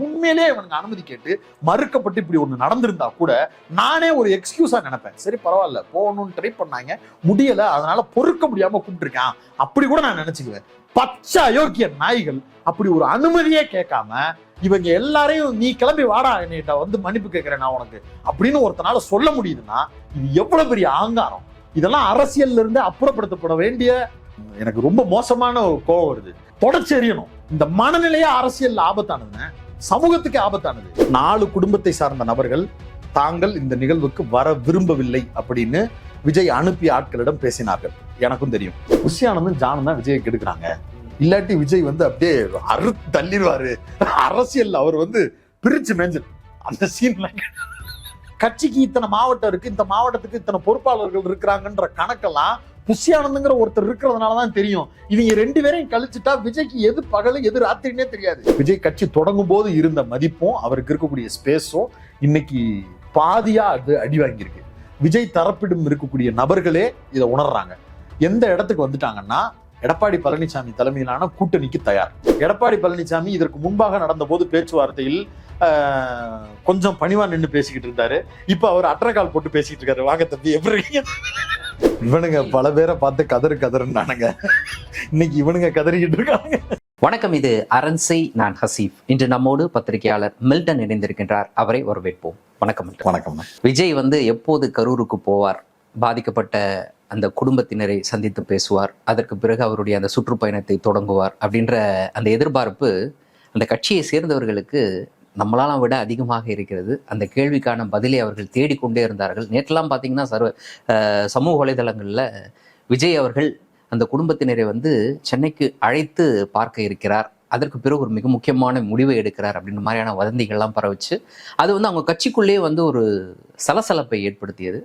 உண்மையிலேயே இவனுக்கு அனுமதி கேட்டு மறுக்கப்பட்டு இப்படி ஒண்ணு நடந்திருந்தா கூட நானே ஒரு எக்ஸ்கியூஸா நினைப்பேன். சரி பரவாயில்ல, போகணும்னு ட்ரை பண்ணாங்க, முடியல, அதனால பொறுக்க முடியாம கூப்பிட்டுருக்கான் அப்படி கூட நான் நினைச்சுக்குவேன். பச்சை அயோக்கிய நாய்கள் அப்படி ஒரு அனுமதியே கேட்காம இவங்க எல்லாரையும் நீ கிளம்பி வாடா, என்னிட்ட வந்து மன்னிப்பு கேட்கிறேன் நான் உனக்கு அப்படின்னு ஒருத்தனால சொல்ல முடியுதுன்னா இது எவ்வளவு பெரிய ஆங்காரம். இதெல்லாம் அரசியல்ல இருந்து அப்புறப்படுத்தப்பட வேண்டிய, எனக்கு ரொம்ப மோசமான ஒரு கோவம் வருது. தொடர்ச்சி எறியணும். இந்த மனநிலையே அரசியல் ஆபத்தானதுன்னு, சமூகத்துக்கு ஆபத்தானது. 4 குடும்பத்தை சார்ந்த நபர்கள் தாங்கள் இந்த நிகழ்வுக்கு வர விரும்பவில்லை அப்படின்னு விஜய் அனுப்பிய ஆட்களிடம் பேசினார்கள். எனக்கும் தெரியும் புஷியானந்தும் ஜானும் தான் விஜயை கெடுக்கிறாங்க. இல்லாட்டி விஜய் வந்து அப்படியே தள்ளிடுவாரு. அரசியல் அவர் வந்து பிரிச்சு மேஞ்சு அந்த சீன்ல கட்சிக்கு இத்தனை மாவட்டம் இருக்கு, இந்த மாவட்டத்துக்கு இத்தனை பொறுப்பாளர்கள் இருக்கிறாங்கன்ற கணக்கெல்லாம் புஷியானந்துங்கிற ஒருத்தர் இருக்கிறதுனாலதான் தெரியும். இவங்க 2 பேரையும் கழிச்சுட்டா விஜய்க்கு எது பகல் எது ராத்திரினே தெரியாது. விஜய் கட்சி தொடங்கும் போது இருந்த மதிப்பும் அவருக்கு இருக்கக்கூடிய ஸ்பேஸும் இன்னைக்கு பாதியா அது அடி வாங்கியிருக்கு. விஜய் தரப்பிடம் இருக்கக்கூடிய நபர்களே இதை உணர்றாங்க. எந்த இடத்துக்கு வந்துட்டாங்கன்னா எடப்பாடி பழனிசாமி தலைமையிலான கூட்டணிக்கு தயார். எடப்பாடி பழனிசாமி இதற்கு முன்பாக நடந்த போது பேச்சுவார்த்தையில் கொஞ்சம் பணிவா நின்று பேசிக்கிட்டு இருந்தாரு. இப்ப அவர் அட்டரக்கால் போட்டு பேசிக்கிட்டு இருக்காரு. வாங்க தம்பி எப்படி இவனுங்க பல பேரை பார்த்து கதறுனானுங்க, இன்னைக்கு இவனுங்க கதறிக்கிட்டு இருக்காங்க. வணக்கம், இது அரண்சை, நான் ஹசீப். இன்று நம்மோடு பத்திரிகையாளர் மில்டன் இணைந்திருக்கின்றார். அவரை வரவேற்போம். வணக்கம். வணக்கம். விஜய் வந்து எப்போது கரூருக்கு போவார், பாதிக்கப்பட்ட அந்த குடும்பத்தினரை சந்தித்து பேசுவார், அதற்கு பிறகு அவருடைய அந்த சுற்றுப்பயணத்தை தொடங்குவார் அப்படின்ற அந்த எதிர்பார்ப்பு அந்த கட்சியை சேர்ந்தவர்களுக்கு நம்மளால விட அதிகமாக இருக்கிறது. அந்த கேள்விக்கான பதிலை அவர்கள் தேடிக்கொண்டே இருந்தார்கள். நேற்றெல்லாம் பார்த்தீங்கன்னா சமூக வலைதளங்களில் விஜய் அவர்கள் அந்த குடும்பத்தினரை வந்து சென்னைக்கு அழைத்து பார்க்க இருக்கிறார், அதற்கு பிறகு ஒரு மிக முக்கியமான முடிவை எடுக்கிறார் அப்படின்ற மாதிரியான வதந்திகள்லாம் பரவச்சு அது வந்து அவங்க கட்சிக்குள்ளேயே வந்து ஒரு சலசலப்பை ஏற்படுத்தியது.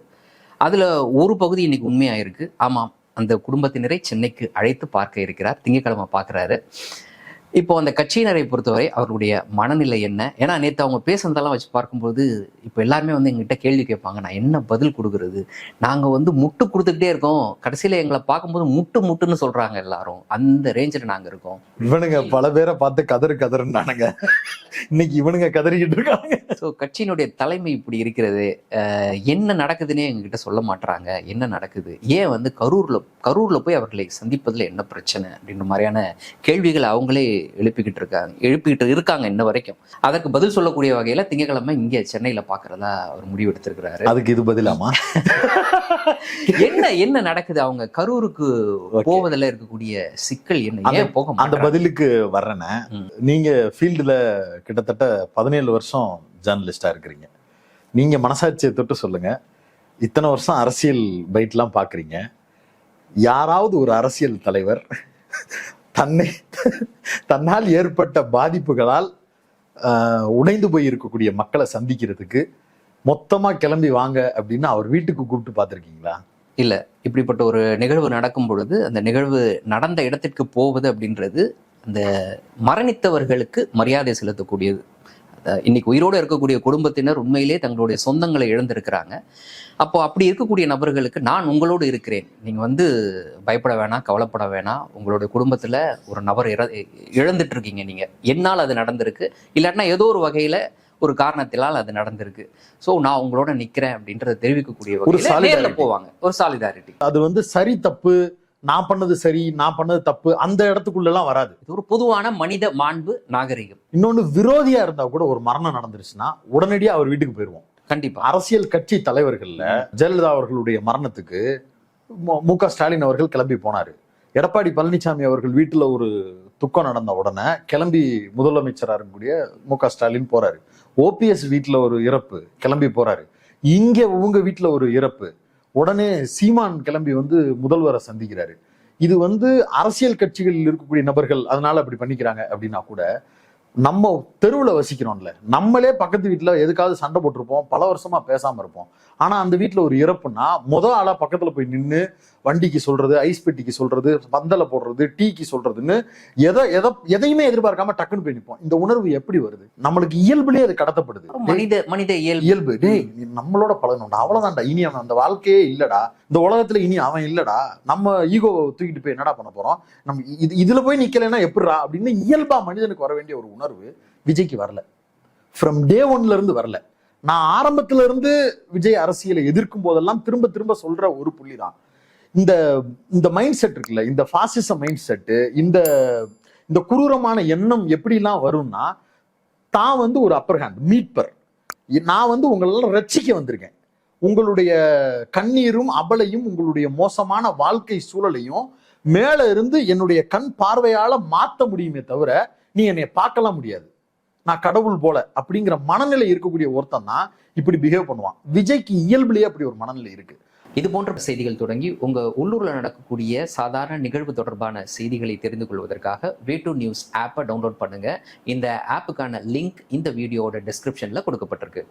அதில் ஒரு பகுதி இன்னைக்கு உண்மையாயிருக்கு. ஆமாம், அந்த குடும்பத்தினரை சென்னைக்கு அழைத்து பார்க்க இருக்கிறார், திங்கட்கிழமை பார்க்குறாரு. இப்போ அந்த கட்சியினரை பொறுத்தவரை அவர்களுடைய மனநிலை என்ன? ஏன்னா நேற்று அவங்க பேசுனதெல்லாம் வச்சு பார்க்கும்போது இப்போ எல்லாருமே வந்து எங்ககிட்ட கேள்வி கேட்பாங்க, நான் என்ன பதில் கொடுக்குறது? நாங்கள் வந்து முட்டு கொடுத்துக்கிட்டே இருக்கோம், கடைசியில் எங்களை பார்க்கும்போது முட்டுன்னு சொல்கிறாங்க எல்லாரும். அந்த ரேஞ்சில் நாங்கள் இருக்கோம். இவனுங்க பல பேரை பார்த்து கதறுனானுங்க, இன்னைக்கு இவனுங்க கதறிக்கிட்டு இருக்காங்க. ஸோ கட்சியினுடைய தலைமை இப்படி இருக்கிறது. என்ன நடக்குதுன்னே எங்ககிட்ட சொல்ல மாட்டுறாங்க. என்ன நடக்குது, ஏன் வந்து கரூரில் போய் அவர்களை சந்திப்பதில் என்ன பிரச்சனை அப்படின்ற மாதிரியான கேள்விகள் அவங்களே எழுப்பிக்கிட்டு இருக்காங்க இன்ன வரைக்கும். அதற்கு பதில் சொல்லக்கூடிய வகையில திங்கட்கிழமை இங்க சென்னையில பாக்குறதா அவர் முடிவு எடுத்திருக்கிறாரு. அதுக்கு இது பதிலாமா? என்ன நடக்குது, அவங்க கரூருக்கு போவதில் இருக்கக்கூடிய சிக்கல் என்ன, ஏன் போக? அந்த பதிலுக்கு வர்றேன்னு, நீங்க ஃபீல்டுல கிட்டத்தட்ட 17 வருஷம் ஜேர்னலிஸ்டா இருக்கிறீங்க. நீங்க மனசாட்சியை தொட்டு சொல்லுங்க, இத்தனை வருஷம் அரசியல் பைட்லாம் பாக்குறீங்க, யாராவது ஒரு அரசியல் தலைவர் தன்னால் ஏற்பட்ட பாதிப்புகளால் உடைந்து போய் இருக்கக்கூடிய மக்களை சந்திக்கிறதுக்கு மொத்தமா கிளம்பி வாங்க அப்படின்னு அவர் வீட்டுக்கு கூப்பிட்டு பார்த்திருக்கீங்களா? இல்ல. இப்படிப்பட்ட ஒரு நிகழ்வு நடக்கும் பொழுது அந்த நிகழ்வு நடந்த இடத்திற்கு போவது அப்படின்றது அந்த மரணித்தவர்களுக்கு மரியாதை செலுத்தக்கூடியது. இன்னைக்கு உயிரோடு இருக்கக்கூடிய குடும்பத்தினர் உண்மையிலே தங்களுடைய சொந்தங்களை இழந்திருக்கிறாங்க. அப்போ அப்படி இருக்கக்கூடிய நபர்களுக்கு நான் உங்களோடு இருக்கிறேன், நீங்க வந்து பயப்பட வேணாம், கவலைப்பட வேணாம், உங்களுடைய குடும்பத்துல ஒரு நபர் இழந்துட்டு இருக்கீங்க, நீங்க என்னால் அது நடந்திருக்கு, இல்லாட்டினா ஏதோ ஒரு வகையில ஒரு காரணத்தினால் அது நடந்திருக்கு, ஸோ நான் உங்களோட நிக்கிறேன் அப்படின்றத தெரிவிக்கக்கூடிய வகையில போவாங்க. ஒரு சாலிடாரிட்டி. அது வந்து சரி தப்பு, நான் பண்ணது சரி நான் பண்ணது தப்பு, அந்த இடத்துக்குள்ள எல்லாம் வராது. இது ஒரு பொதுவான மனித மாண்பு, நாகரிகம். இன்னொன்னு, விரோதியா இருந்தா கூட ஒரு மரணம் நடந்துருச்சுன்னா உடனடியா அவர் வீட்டுக்கு போயிருவோம். கண்டிப்பா. அரசியல் கட்சி தலைவர்கள்ல ஜெயலலிதா அவர்களுடைய மரணத்துக்கு மு.க. ஸ்டாலின் அவர்கள் கிளம்பி போனாரு. எடப்பாடி பழனிசாமி அவர்கள் வீட்டுல ஒரு துக்கம் நடந்த உடனே கிளம்பி முதலமைச்சரா இருக்கக்கூடிய மு.க. ஸ்டாலின் போறாரு. ஓபிஎஸ் வீட்டுல ஒரு இறப்பு, கிளம்பி போறாரு. இங்க உங்க வீட்டுல ஒரு இறப்பு, உடனே சீமான் கிளம்பி வந்து முதல்வரை சந்திக்கிறாரு. இது வந்து அரசியல் கட்சிகளில் இருக்கக்கூடிய நபர்கள் அதனால அப்படி பண்ணிக்கிறாங்க அப்படின்னா கூட, நம்ம தெருவில் வசிக்கிறோம்ல, நம்மளே பக்கத்து வீட்டில் எதுக்காவது சண்டை போட்டிருப்போம், பல வருஷமா பேசாம இருப்போம். ஆனா அந்த வீட்டில் ஒரு இறப்புன்னா ஆளா பக்கத்துல போய் நின்று வண்டிக்கு சொல்றது, ஐஸ் பெட்டிக்கு சொல்றது, பந்தல போடுறது, டீக்கு சொல்றதுன்னு எதையுமே எதிர்பார்க்காம டக்குன்னு போய் நிற்போம். இந்த உணர்வு எப்படி வருது? நம்மளுக்கு இயல்புலேயே அது கடத்தப்படுது. மனித இயல்பு. டேய் நம்மளோட பழகணும்டா, அவ்வளவுதான்டா, இனி அவன் அந்த வாழ்க்கையே இல்லடா, இந்த உலகத்துல இனி அவன் இல்லடா, நம்ம ஈகோ தூக்கிட்டு போய் என்னடா பண்ண போறோம், நம்ம இதுல போய் நிக்கலைன்னா எப்படிடா அப்படின்னு இயல்பா மனிதனுக்கு வர வேண்டிய ஒரு உணர்வு விஜய்க்கு வரல. ஃப்ரம் டே ஒன்ல இருந்து வரல. நான் ஆரம்பத்துல இருந்து விஜய் அரசியலை எதிர்க்கும் போதெல்லாம் திரும்ப திரும்ப சொல்ற ஒரு புள்ளி தான், இந்த மைண்ட் செட் இருக்குல்ல, இந்த பாசிச மைண்ட் செட்டு, இந்த குரூரமான எண்ணம் எப்படிலாம் வரும்னா, தான் வந்து ஒரு அப்பர் ஹேண்ட் மீட்பர், நான் வந்து உங்களெல்லாம் ரட்சிக்க வந்திருக்கேன், உங்களுடைய கண்ணீரும் அபலையும் உங்களுடைய மோசமான வாழ்க்கை சூழலையும் மேல இருந்து என்னுடைய கண் பார்வையால மாத்த முடியுமே தவிர நீ என்னை பார்க்கலாம் முடியாது, நான் கடவுள் போல அப்படிங்கிற மனநிலை இருக்கக்கூடிய ஒருத்தன் தான் இப்படி பிஹேவ் பண்ணுவான். விஜய்க்கு இயல்புலயே அப்படி ஒரு மனநிலை இருக்கு. இது போன்ற செய்திகள் தொடங்கி உங்க உள்ளூர்ல நடக்கக்கூடிய சாதாரண நிகழ்வு தொடர்பான செய்திகளை தெரிந்து கொள்வதற்காக வே2 நியூஸ் ஆப்பை டவுன்லோட் பண்ணுங்க. இந்த ஆப்புக்கான லிங்க் இந்த வீடியோட டிஸ்கிரிப்ஷன்ல கொடுக்கப்பட்டிருக்கு.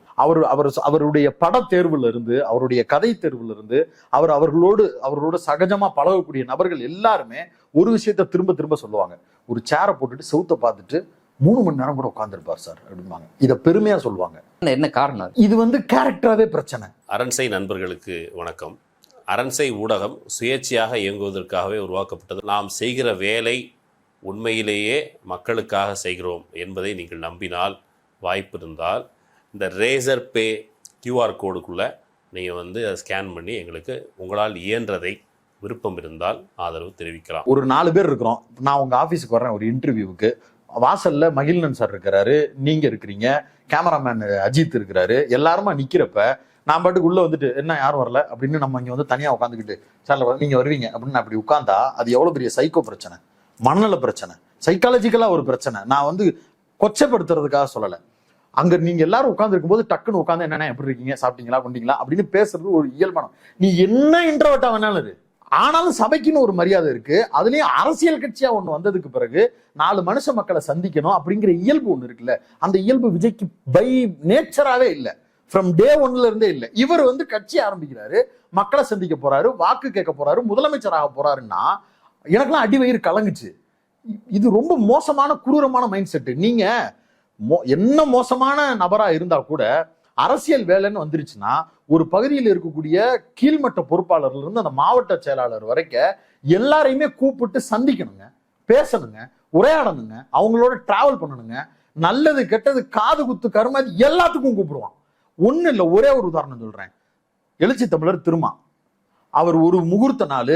அவருடைய பட தேர்வுல இருந்து, அவருடைய கதை தேர்வுல இருந்து, அவர்களோடு சகஜமா பழகக்கூடிய நபர்கள் எல்லாருமே ஒரு விஷயத்த திரும்ப திரும்ப சொல்லுவாங்க, ஒரு சேரை போட்டுட்டு செவுத்த பார்த்துட்டு 3 மணி நேரம் கூட உட்கார்ந்துருப்பார் சார் அப்படிம்பாங்க. இதை பெருமையா சொல்லுவாங்க. என்ன காரணம்? இது வந்து கேரக்டராவே பிரச்சனை. அரண்சை நண்பர்களுக்கு வணக்கம். அரண்சை ஊடகம் சுயேட்சையாக இயங்குவதற்காகவே உருவாக்கப்பட்டது. நாம் செய்கிற வேலை உண்மையிலேயே மக்களுக்காக செய்கிறோம் என்பதை நீங்கள் நம்பினால், வாய்ப்பு இருந்தால் இந்த ரேசர் பே கியூஆர் கோடுக்குள்ளே நீங்கள் வந்து அதை ஸ்கேன் பண்ணி எங்களுக்கு உங்களால் இயன்றதை விருப்பம் இருந்தால் ஆதரவு தெரிவிக்கலாம். ஒரு 4 பேர் இருக்கிறோம். நான் உங்கள் ஆஃபீஸுக்கு வரேன் ஒரு இன்டர்வியூவுக்கு. வாசல்ல மகிழ்நன் சார் இருக்கிறாரு, நீங்க இருக்கிறீங்க, கேமராமேன் அஜித் இருக்கிறாரு, எல்லாருமா நிக்கிறப்ப நான் பாட்டுக்கு உள்ள வந்துட்டு என்ன யாரும் வரல அப்படின்னு நம்ம இங்க வந்து தனியா உட்காந்துக்கிட்டு சார் நீங்க வருவீங்க அப்படின்னு அப்படி உட்கார்ந்தா அது எவ்வளவு பெரிய சைக்கோ பிரச்சனை, மனநல பிரச்சனை, சைக்காலஜிக்கலா ஒரு பிரச்சனை. நான் வந்து கொச்சப்படுத்துறதுக்காக சொல்லலை. அங்க நீங்க எல்லாரும் உட்கார்ந்து இருக்கும்போது டக்குன்னு உட்காந்து என்னென்ன எப்படி இருக்கீங்க, சாப்பிட்டீங்களா, கொண்டீங்களா அப்படின்னு பேசுறது ஒரு இயல்பான. நீ என்ன இன்ட்ரோவர்ட்டா வேணாலும் இரு, ஆனாலும் சபைக்குன்னு ஒரு மரியாதை இருக்கு. அதுலயும் அரசியல் கட்சியா ஒண்ணு வந்ததுக்கு பிறகு 4 மனுஷ மக்களை சந்திக்கணும் அப்படிங்கிற இயல்பு ஒண்ணு இருக்குல்ல, அந்த இயல்பு விஜய்க்கு பை நேச்சராவே இல்லை, ஃப்ரம் டே ஒன்ல இருந்தே இல்லை. இவர் வந்து கட்சி ஆரம்பிக்கிறாரு, மக்களை சந்திக்க போறாரு, வாக்கு கேட்க போறாரு, முதலமைச்சராக போறாருன்னா எனக்கெல்லாம் அடி வயிறு கலங்குச்சு. இது ரொம்ப மோசமான குரூரமான மைண்ட் செட்டு. நீங்க என்ன மோசமான நபரா இருந்தா கூட அரசியல் வேலைன்னு வந்துருச்சுன்னா ஒரு பகுதியில் இருக்கக்கூடிய கீழ்மட்ட பொறுப்பாளர்ல இருந்து அந்த மாவட்ட செயலாளர் வரைக்கும் எல்லாரையுமே கூப்பிட்டு சந்திக்கணுங்க, பேசணுங்க, உரையாடணுங்க, அவங்களோட டிராவல் பண்ணணுங்க, நல்லது கெட்டது காது குத்து கருமாதி எல்லாத்துக்கும் கூப்பிடுவான். ஒண்ணு இல்லை, ஒரே ஒரு உதாரணம் சொல்றேன். எழுச்சி தமிழர் திருமா, அவர் ஒரு முகூர்த்த நாள்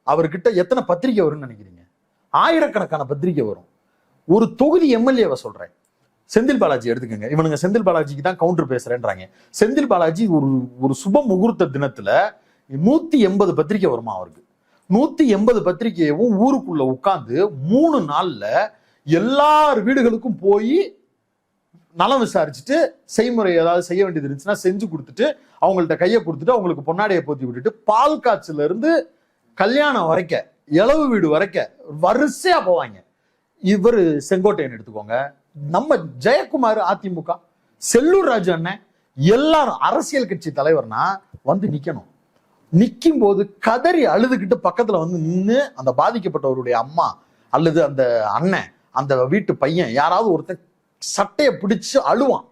அவர்கிட்ட எத்தனை பத்திரிகை வரும்னு நினைக்கிறீங்க? ஆயிரக்கணக்கான பத்திரிகை வரும். ஒரு தொகுதி எம்எல்ஏவை சொல்றேன், செந்தில் பாலாஜி எடுத்துக்கங்க. இவனுங்க செந்தில் பாலாஜிக்கு தான் கவுண்டர் பேசுறேன்றாங்க. செந்தில் பாலாஜி ஒரு சுப முகூர்த்த தினத்துல 180 பத்திரிகை வருமா அவருக்கு. 180 பத்திரிகையவும் ஊருக்குள்ள உட்கார்ந்து 3 நாள்ல எல்லார் வீடுகளுக்கும் போய் நலம் விசாரிச்சுட்டு செய்முறை ஏதாவது செய்ய வேண்டியது இருந்துச்சுன்னா செஞ்சு கொடுத்துட்டு அவங்கள்ட்ட கையை கொடுத்துட்டு அவங்களுக்கு பொன்னாடையை போத்தி விட்டுட்டு பால் காய்ச்சல இருந்து கல்யாணம் வரைக்கும் இளவு வீடு வரைக்கும் வரிசையா போவாங்க. இவர் செங்கோட்டையன் எடுத்துக்கோங்க, நம்ம ஜெயக்குமார் அதிமுக, செல்லூர் ராஜு அண்ணன், எல்லாரும் அரசியல் கட்சி தலைவர்னா வந்து நிக்கணும். நிக்கும் போது கதறி அழுதுகிட்டு பக்கத்துல வந்து நின்று அந்த பாதிக்கப்பட்டவருடைய அம்மா அல்லது அந்த அண்ணன், அந்த வீட்டு பையன் யாராவது ஒருத்தன் சட்டையை பிடிச்சு அழுவான்,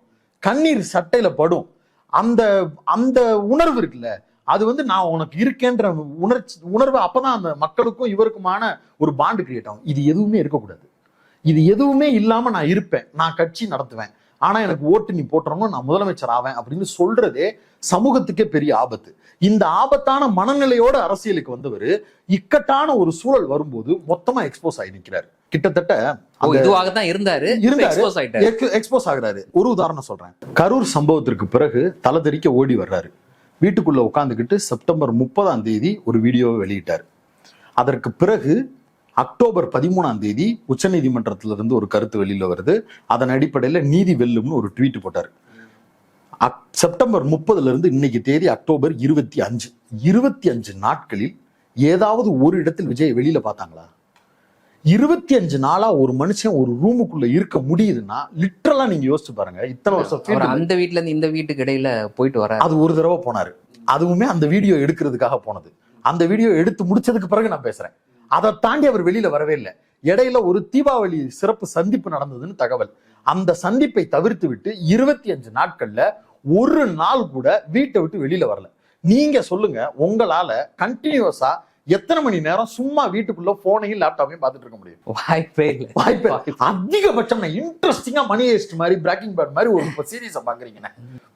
கண்ணீர் சட்டையில படும். அந்த அந்த உணர்வு இருக்குல்ல, அது வந்து நான் உனக்கு இருக்கேன்ற உணர்வு அப்பதான் அந்த மக்களுக்கும் இவருக்குமான ஒரு பாண்டு கிரியேட் ஆகும். இது எதுவுமே இருக்கக்கூடாது. இது எதுவுமே இல்லாம நான் இருப்பேன், நான் கட்சி நடத்துவேன், ஆனா எனக்கு ஓட்டு நீ போட்டுறணும், நான் முதலமைச்சர் ஆவேன் அப்படின்னு சொல்றதே சமூகத்துக்கே பெரிய ஆபத்து. இந்த ஆபத்தான மனநிலையோட அரசியலுக்கு வந்தவர் இக்கட்டான ஒரு சூழல் வரும்போது மொத்தமா எக்ஸ்போஸ் ஆகி நிற்கிறாரு. கிட்டத்தட்ட எக்ஸ்போஸ் ஆகுறாரு. ஒரு உதாரணம் சொல்றேன். கரூர் சம்பவத்திற்கு பிறகு தலதெறிக்க ஓடி வர்றாரு. வீட்டுக்குள்ள உட்கார்ந்துக்கிட்டு செப்டம்பர் 30ஆம் தேதி ஒரு வீடியோவை வெளியிட்டார். அதற்கு பிறகு அக்டோபர் 13ஆம் தேதி உச்சநீதிமன்றத்திலிருந்து ஒரு கருத்து வெளியில வருது. அதன் அடிப்படையில நீதி வெல்லும்னு ஒரு ட்வீட் போட்டார். செப்டம்பர் 30ல இருந்து இன்னைக்கு தேதி அக்டோபர் 25 நாட்களில் ஏதாவது ஒரு இடத்தில் விஜய் வெளியில பார்த்தாங்களா? 25 நாளா ஒரு மனுஷன் ஒரு ரூமுக்குள்ள இருக்க முடியுதுன்னா லிட்டரலா நீங்க யோசிச்சு பாருங்க. இத்தனை வருஷம் அந்த வீட்டுல இருந்து இந்த வீட்டுக்கு இடையில போயிட்டு வர அது ஒரு தடவை போனாரு. அதுவுமே அந்த வீடியோ எடுக்கிறதுக்காக போனது. அந்த வீடியோ எடுத்து முடிச்சதுக்கு பிறகு நான் பேசுறேன். அதை தாண்டி அவர் வெளியில வரவே இல்லை. இடையில ஒரு தீபாவளி சிறப்பு சந்திப்பு நடந்ததுன்னு தகவல். அந்த சந்திப்பை தவிர்த்து விட்டு 25 நாட்கள்ல ஒரு நாள் கூட வீட்டை விட்டு வெளியில வரல. நீங்க சொல்லுங்க, உங்களால கண்டினியூஸா எத்தனை மணி நேரம் சும்மா வீட்டுக்குள்ள போனையும் லேப்டாப்பையும் பார்த்துட்டு இருக்க முடியும்? வாய்ப்பே இல்லை. வாய்ப்பே. அதிகபட்சம் இன்ட்ரெஸ்டிங்கா மணி ஹெய்ஸ்ட் மாதிரி, பிரேக்கிங் பேட் மாதிரி ஒரு சீரீஸை பாக்குறீங்க,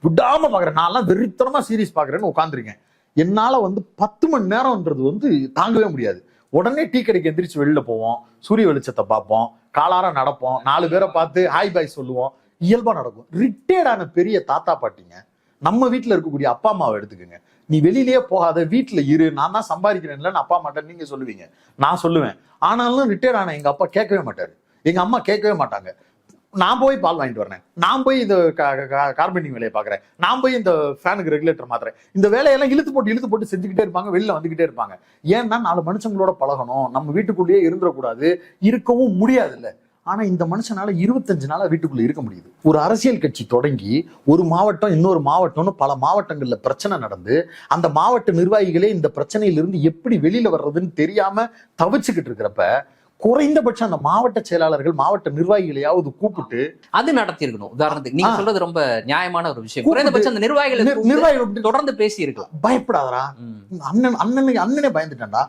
விடாம பாக்குறேன். நான்லாம் வெறித்தனமா சீரீஸ் பாக்குறேன்னு உட்காந்துருக்கேன். என்னால 10 மணி நேரம்ன்றது தாங்கவே முடியாது. உடனே டீ கடைக்கு எந்திரிச்சு வெளியில போவோம், சூரிய வெளிச்சத்தை பார்ப்போம், காலார நடப்போம், 4 பேரை பார்த்து ஹாய் பாய் சொல்லுவோம், இயல்பா நடக்கும். ரிட்டையர்டான பெரிய தாத்தா பாட்டிங்க நம்ம வீட்டுல இருக்கக்கூடிய அப்பா அம்மாவை எடுத்துக்கோங்க. நீ வெளியிலேயே போகாத, வீட்டுல இரு, நான் தான் சம்பாதிக்கிறேன்ல அப்பா மாட்டேன் நீங்க சொல்லுவீங்க, நான் சொல்லுவேன். ஆனாலும் ரிட்டையர்ட் ஆன எங்க அப்பா கேட்கவே மாட்டாரு, எங்க அம்மா கேட்கவே மாட்டாங்க. நான் போய் பால் வாங்கிட்டு வரேன், நான் போய் இந்த கார்பெண்டிங் வேலையை பாக்குறேன், நான் போய் இந்த ஃபேனுக்கு ரெகுலேட்டர் மாத்துறேன், இந்த வேலையெல்லாம் இழுத்து போட்டு செஞ்சுக்கிட்டே இருப்பாங்க, வெளியில வந்துகிட்டே இருப்பாங்க. ஏன்னா 4 மனுஷங்களோட பழகணும், நம்ம வீட்டுக்குள்ளேயே இருந்துடக்கூடாது, இருக்கவும் முடியாது இல்ல. ஆனா இந்த மனுஷனால 25 நாளா வீட்டுக்குள்ள இருக்க முடியுது. ஒரு அரசியல் கட்சி தொடங்கி ஒரு மாவட்டம் இன்னொரு மாவட்டம்னு பல மாவட்டங்கள்ல பிரச்சனை நடந்து, அந்த மாவட்ட நிர்வாகிகளே இந்த பிரச்சனையிலிருந்து எப்படி வெளியில வர்றதுன்னு தெரியாம தவிச்சுக்கிட்டு இருக்கிறப்ப, குறைந்தபட்சம் அந்த மாவட்ட செயலாளர்கள் மாவட்ட நிர்வாகிகளையாவது கூப்பிட்டு அது நடத்தி இருக்கணும். உதாரணத்துக்கு நீங்க சொல்றது ரொம்ப நியாயமான ஒரு விஷயம். குறைந்தபட்சம் அந்த நிர்வாகிகள் தொடர்ந்து பேசி இருக்கலாம். பயப்படாதடா, அண்ணனே பயந்துட்டான்டா,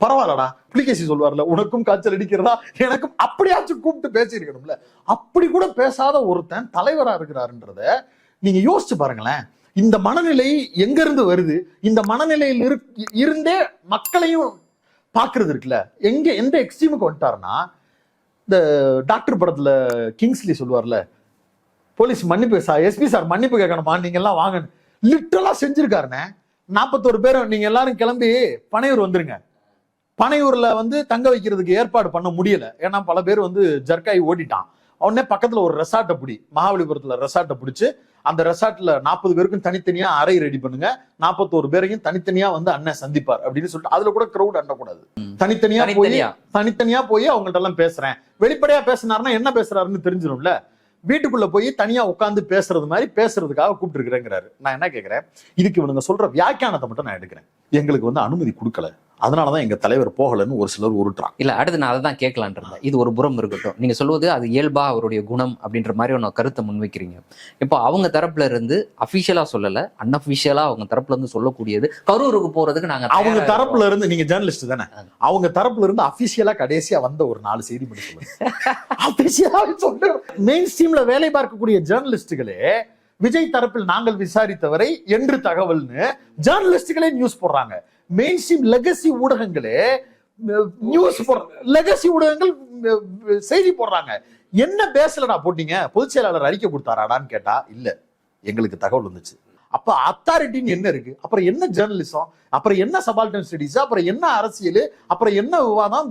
பரவாயில்லடா, புலிகேசி சொல்வார்ல, உனக்கும் காய்ச்சல் அடிக்கிறதா எனக்கும், அப்படியாச்சும் கூப்பிட்டு பேசி இருக்கணும்ல. அப்படி கூட பேசாத ஒருத்தன் தலைவரா இருக்கிறாருன்றத நீங்க யோசிச்சு பாருங்களேன். இந்த மனநிலை எங்க இருந்து வருது? இந்த மனநிலையில் இருந்தே மக்களையும் பாக்குறது இருக்குல்ல. எந்த எக்ஸ்ட்ரீமுக்கு வந்துட்டாருன்னா, இந்த டாக்டர் படத்துல கிங்ஸ்லி சொல்லுவார்ல, போலீஸ் மன்னிப்பு எஸ்பி சார் மன்னிப்பு கேட்கணுமா, நீங்க எல்லாம் வாங்க, லிட்டரலா செஞ்சிருக்காருன்னு. 41 பேர் நீங்க எல்லாரும் கிளம்பி பனையூர் வந்துருங்க. பனையூர்ல தங்க வைக்கிறதுக்கு ஏற்பாடு பண்ண முடியல, ஏன்னா பல பேர் ஜர்க்காய் ஓடிட்டான். உடனே பக்கத்துல ஒரு ரெசார்ட்டை பிடி, மகாபலிபுரத்துல ரெசார்ட்டை பிடிச்சு, அந்த ரெசார்ட்ல 40 பேருக்கும் தனித்தனியா அறை ரெடி பண்ணுங்க, 41 பேரையும் தனித்தனியா அண்ணன் சந்திப்பார் அப்படின்னு சொல்லிட்டு, அதுல கூட கிரௌட் அண்டக்கூடாது. தனித்தனியா போய் அவங்கள்ட்ட எல்லாம் பேசுறேன், வெளிப்படையா பேசினாருன்னா என்ன பேசுறாருன்னு தெரிஞ்சிடும்ல. வீட்டுக்குள்ள போய் தனியா உட்காந்து பேசுறது மாதிரி பேசுறதுக்காக கூப்பிட்டு இருக்கிறேங்கிறாரு. நான் என்ன கேட்கிறேன், இதுக்கு இவனுங்க சொல்ற வியாக்கியானத்தை மட்டும் நான் எடுக்கிறேன். எங்களுக்கு அனுமதி கொடுக்கல, அதனாலதான் எங்க தலைவர் போகலன்னு ஒரு சிலர் உருட்டுறான். இல்ல, அடுத்து நான் அதை தான் கேட்கலான் இருந்தேன். இது ஒரு புறம் இருக்கட்டும், நீங்க சொல்வது அது இயல்பா அவருடைய குணம் அப்படின்ற மாதிரி ஒன்று கருத்தை முன்வைக்கிறீங்க. இப்போ அவங்க தரப்புல இருந்து அபிஷியலா சொல்லல, அன்அபிஷியலா அவங்க தரப்புல இருந்து சொல்லக்கூடியது கரூருக்கு போறதுக்கு நாங்க, அவங்க தரப்புல இருந்து, நீங்க ஜேர்னலிஸ்ட் தானே, அவங்க தரப்புல இருந்து அபிஷியலா கடைசியா வந்த ஒரு 4 செய்தி மட்டும் சொல்லுங்க. மெயின் ஸ்ட்ரீம்ல வேலை பார்க்கக்கூடிய ஜேர்னலிஸ்டுகளே விஜய் தரப்பில் நாங்கள் விசாரித்தவரை என்று தகவல்னு ஜேர்னலிஸ்டுகளே நியூஸ் போடுறாங்க. மெயின் ஸ்ட்ரீம் லெகசி ஊடகங்களே நியூஸ் லெகசி ஊடகங்கள் செய்தி போடுறாங்க. என்ன பேசலடா போட்டீங்க, பொதுச் செயலாளர் அறிக்கை கொடுத்தாராடான்னு கேட்டா இல்ல, எங்களுக்கு தகவல் வந்துச்சு. அப்ப அத்தாரிட்டின்னு என்ன இருக்கு? அப்புறம் என்ன ஜேர்னலிசம்? அப்புறம் என்ன சபால்டன் ஸ்டடிஸ்? அப்புறம் என்ன அரசியல்? அப்புறம் என்ன விவாதம்?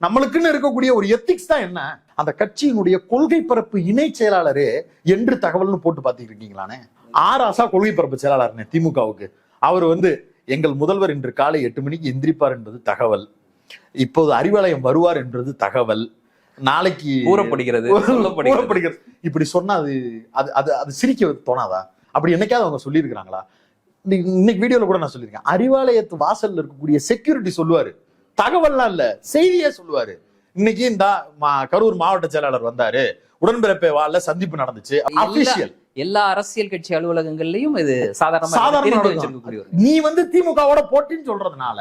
நம்மளுக்குன்னு இருக்கக்கூடிய ஒரு எத்திக்ஸ் தான் என்ன? அந்த கட்சியினுடைய கொள்கை பரப்பு இணை செயலாளரே என்று தகவல்னு போட்டு பாத்துட்டு இருக்கீங்களானே. ஆராசா கொள்கை பரப்பு செயலாளர் திமுகவுக்கு அவர் எங்கள் முதல்வர் இன்று காலை 8 மணிக்கு எந்திரிப்பார் என்பது தகவல், இப்போது அறிவாலயம் வருவார் என்பது தகவல், நாளைக்கு கூறப்படுகிறது. இப்படி சொன்னா அது சிரிக்க தோணாதா? அப்படி என்னைக்காவது அவங்க சொல்லியிருக்கிறாங்களா? இன்னைக்கு வீடியோல கூட நான் சொல்லியிருக்கேன், அறிவாலயத்து வாசல்ல இருக்கக்கூடிய செக்யூரிட்டி சொல்லுவாரு, தகவல்லாம் இல்ல செய்தியே சொல்லுவாரு. இன்னைக்கு இந்த கரூர் மாவட்ட செயலாளர் வந்தாரு, உடன்பிறப்பே வாழ சந்திப்பு நடந்துச்சு. அபிஷியல் எல்லா அரசியல் கட்சி அலுவலகங்கள்லயும் இது சாதாரண. நீ திமுகவோட போட்டின்னு சொல்றதுனால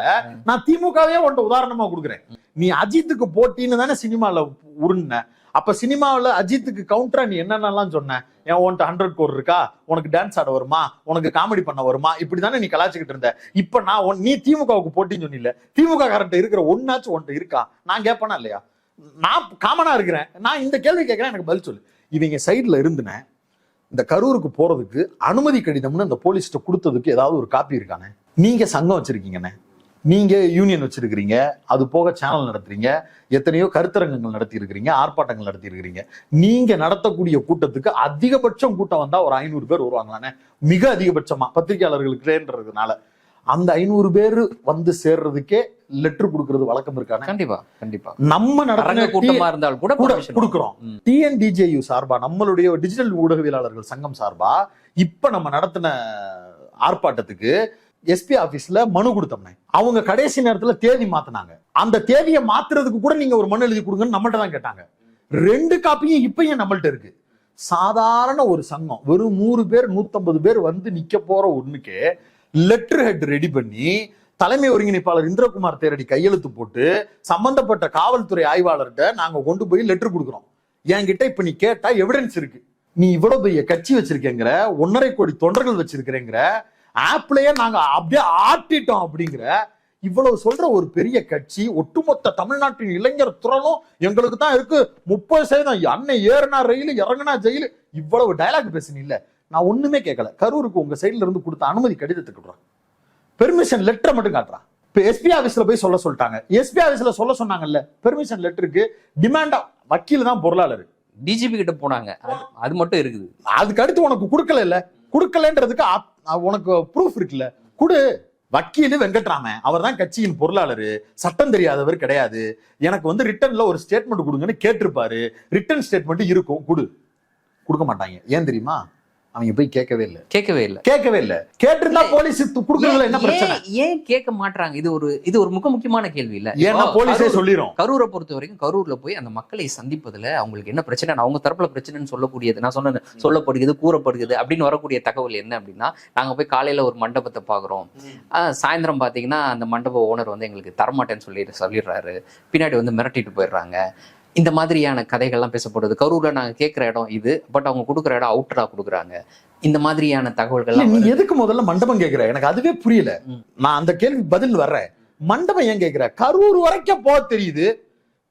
நான் திமுகவே உன்ட்ட உதாரணமா கொடுக்குறேன். நீ அஜித்துக்கு போட்டின்னு தானே சினிமால உருண்ண. அப்ப சினிமாவில் அஜித்துக்கு கவுண்டரா நீ என்னென்னலாம் சொன்ன? ஏன் உன்ட்ட 100 கோடி இருக்கா, உனக்கு டான்ஸ் ஆட வருமா, உனக்கு காமெடி பண்ண வருமா, இப்படிதானே நீ கலாச்சிக்கிட்டு இருந்த. இப்ப நான் நீ திமுகவுக்கு போட்டின்னு சொன்னில, திமுக காரன்ட்ட இருக்கிற ஒன்னாச்சும் உன்ட்ட இருக்கா? நான் கேட்பேனா இல்லையா? நான் காமனா இருக்கிறேன், நான் இந்த கேள்வி கேட்கிறேன், எனக்கு பதில் சொல்லு. இவங்க சைட்ல இருந்துனேன் இந்த கரூருக்கு போறதுக்கு அனுமதி கடிதம்னு அந்த போலீஸ்கிட்ட கொடுத்ததுக்கு ஏதாவது ஒரு காப்பி இருக்கானே? நீங்க சங்கம் வச்சிருக்கீங்கண்ணே, நீங்க யூனியன் வச்சிருக்கிறீங்க, அது போக சேனல் நடத்துறீங்க, எத்தனையோ கருத்தரங்கங்கள் நடத்தி இருக்கிறீங்க, ஆர்ப்பாட்டங்கள் நடத்தி இருக்கிறீங்க. நீங்க நடத்தக்கூடிய கூட்டத்துக்கு அதிகபட்சம் கூட்டம் வந்தா ஒரு 500 பேர் வருவாங்களானே, மிக அதிகபட்சமா பத்திரிகையாளர்களுக்குன்றதுனால. அந்த 500 பேர் சேர்றதுக்கே லெட்டர் கொடுக்கறது வழக்கம் இருக்கானே? கண்டிப்பா நம்ம நடந்த கூட்டமா இருந்தால் கூட கொடுக்கிறோம். TNDJU சார்பா, நம்மளுடைய டிஜிட்டல் ஊடகவியலாளர்கள் சங்கம் சார்பா இப்ப நம்ம நடத்தின ஆர்ப்பாட்டத்துக்கு எஸ்பி ஆபீஸ்ல மனு கொடுத்தோம்னே, அவங்க கடைசி நேரத்துல தேதி மாத்தினாங்க. அந்த தேதியை மாத்துறதுக்கு கூட நீங்க ஒரு மனு எழுதி கொடுங்கன்னு நம்மள்ட்ட தான் கேட்டாங்க. 2 காப்பியும் இப்பயும் நம்மள்ட்ட இருக்கு. சாதாரண ஒரு சங்கம் வெறும் 100 பேர் 150 பேர் நிக்க போற ஒண்ணுக்கே லெட்டர் ஹெட் ரெடி பண்ணி தலைமை ஒருங்கிணைப்பாளர் இந்திரகுமார் தேரடி கையெழுத்து போட்டு சம்பந்தப்பட்ட காவல்துறை ஆய்வாளர்கிட்ட நாங்க கொண்டு போய் லெட்டர் கொடுக்குறோம். என்கிட்ட இப்ப நீ கேட்டா எவிடன்ஸ் இருக்கு. நீ இவ்வளவு பெரிய கட்சி வச்சிருக்கேங்கிற, 1.5 கோடி தொண்டர்கள் வச்சிருக்கிறேங்கிற, ஆப்லயே நாங்க அப்படியே ஆட்டிட்டோம் அப்படிங்கிற, இவ்வளவு சொல்ற ஒரு பெரிய கட்சி, ஒட்டுமொத்த தமிழ்நாட்டின் இளைஞர் துறலும் எங்களுக்கு தான் இருக்கு, 30% அண்ணன் ஏறினா ரயில் இறங்கினா ஜெயிலு, இவ்வளவு டயலாக் பேசுனீ இல்ல. நான் ஒண்ணுமே கேட்கல. கரூருக்கு உங்க சைட்ல இருந்து கொடுத்த அனுமதி கடிதத்துக்கு பெர்மிஷன் லெட்டர் மட்டும் காட்டுறான். இப்ப எஸ்பி ஆபீஸ்ல போய் சொல்ல சொல்லிட்டாங்க. எஸ்பி ஆபீஸ்ல சொல்ல சொன்னாங்கல்ல, பெர்மிஷன் லெட்டருக்கு டிமாண்டா வக்கீல் தான் பொருளாளர். டிஜிபி கிட்ட போனாங்க, அது மட்டும் இருக்குது. அதுக்கு அடுத்து உனக்கு கொடுக்கல இல்ல, கொடுக்கலன்றதுக்கு உனக்கு ப்ரூஃப் இருக்குல்ல, குடு. வக்கீல் வெங்கட்ராமன் அவர் தான் கட்சியின் பொருளாளர், சட்டம் தெரியாதவர் கிடையாது. எனக்கு ரிட்டன்ல ஒரு ஸ்டேட்மெண்ட் கொடுங்கன்னு கேட்டிருப்பாரு. ரிட்டன் ஸ்டேட்மெண்ட் இருக்கும், கொடுக்க மாட்டாங்க. ஏன் தெரியுமா? அவங்க போய் கேட்கவே இல்லை. கேட்டிருந்தா போலீஸ் கொடுக்கறதுல என்ன பிரச்சனை? ஏன் கேட்க மாட்டாங்க? இது ஒரு முக்கியமான கேள்வி இல்ல. ஏன்னா போலீஸே சொல்லிரும். கரூரை பொறுத்த வரைக்கும் கரூர்ல போய் அந்த மக்களை சந்திப்பதுல அவங்களுக்கு என்ன பிரச்சனை, அவங்க தரப்புல பிரச்சனைன்னு சொல்லக்கூடியது, நான் சொன்ன சொல்லப்படுகிறது, கூறப்படுகிறது அப்படின்னு வரக்கூடிய தகவல் என்ன அப்படின்னா, நாங்க போய் காலையில ஒரு மண்டபத்தை பாக்குறோம், சாயந்தரம் பாத்தீங்கன்னா அந்த மண்டப ஓனர் எங்களுக்கு தரமாட்டேன்னு சொல்லிடுறாரு, பின்னாடி மிரட்டிட்டு போயிடுறாங்க. இந்த மாதிரியான கதைகள்லாம் பேசப்படுது. கரூர்ல நாங்க கேட்கிற இடம் இது, பட் அவங்க கொடுக்குற இடம் அவுட்டரா கொடுக்குறாங்க. இந்த மாதிரியான தகவல்கள். நீ எதுக்கு முதல்ல மண்டபம் கேட்கிற? எனக்கு அதுவே புரியல. நான் அந்த கேள்வி பதில் வர்றேன். மண்டபம் ஏன் கேட்கிற? கரூர் வரைக்கும் போக தெரியுது.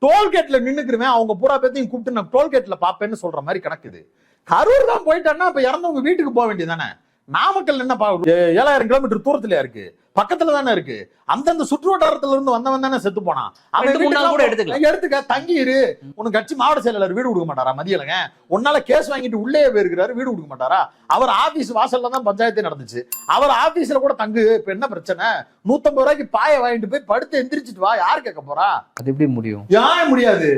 டோல்கேட்ல நின்னுக்குருவேன், அவங்க பூரா பேத்தையும் கூப்பிட்டு நான் டோல்கேட்ல பாப்பேன்னு சொல்ற மாதிரி கணக்குது. கரூர் தான் போயிட்டான்னா இப்ப இறந்தவங்க வீட்டுக்கு போக வேண்டியதானே. நாமக்கல் என்ன 7000 கிலோமீட்டர் தூரத்துல இருக்கு, பக்கத்துல தானே இருக்கு. அந்தந்த சுற்று வட்டாரத்துல இருந்து வந்தவன் தானே செத்து போனான். எடுத்துக்க, தங்கிரு. உனக்கு கட்சி மாவட்ட செயலாளர் வீடு கொடுக்க மாட்டாரா? மதியலங்க உன்னால கேஸ் வாங்கிட்டு உள்ளே போயிருக்கிறாரு, வீடு கொடுக்க மாட்டாரா? அவர் ஆபீஸ் வாசல்ல தான் பஞ்சாயத்தே நடந்துச்சு. அவர் ஆபீஸ்ல கூட தங்கு. இப்ப என்ன பிரச்சனை? 150 ரூபாய்க்கு பாய வாங்கிட்டு போய் படுத்து எந்திரிச்சிட்டு வா, யாரு கேட்க போறா? அது எப்படி முடியும்? ஏன் முடியாது?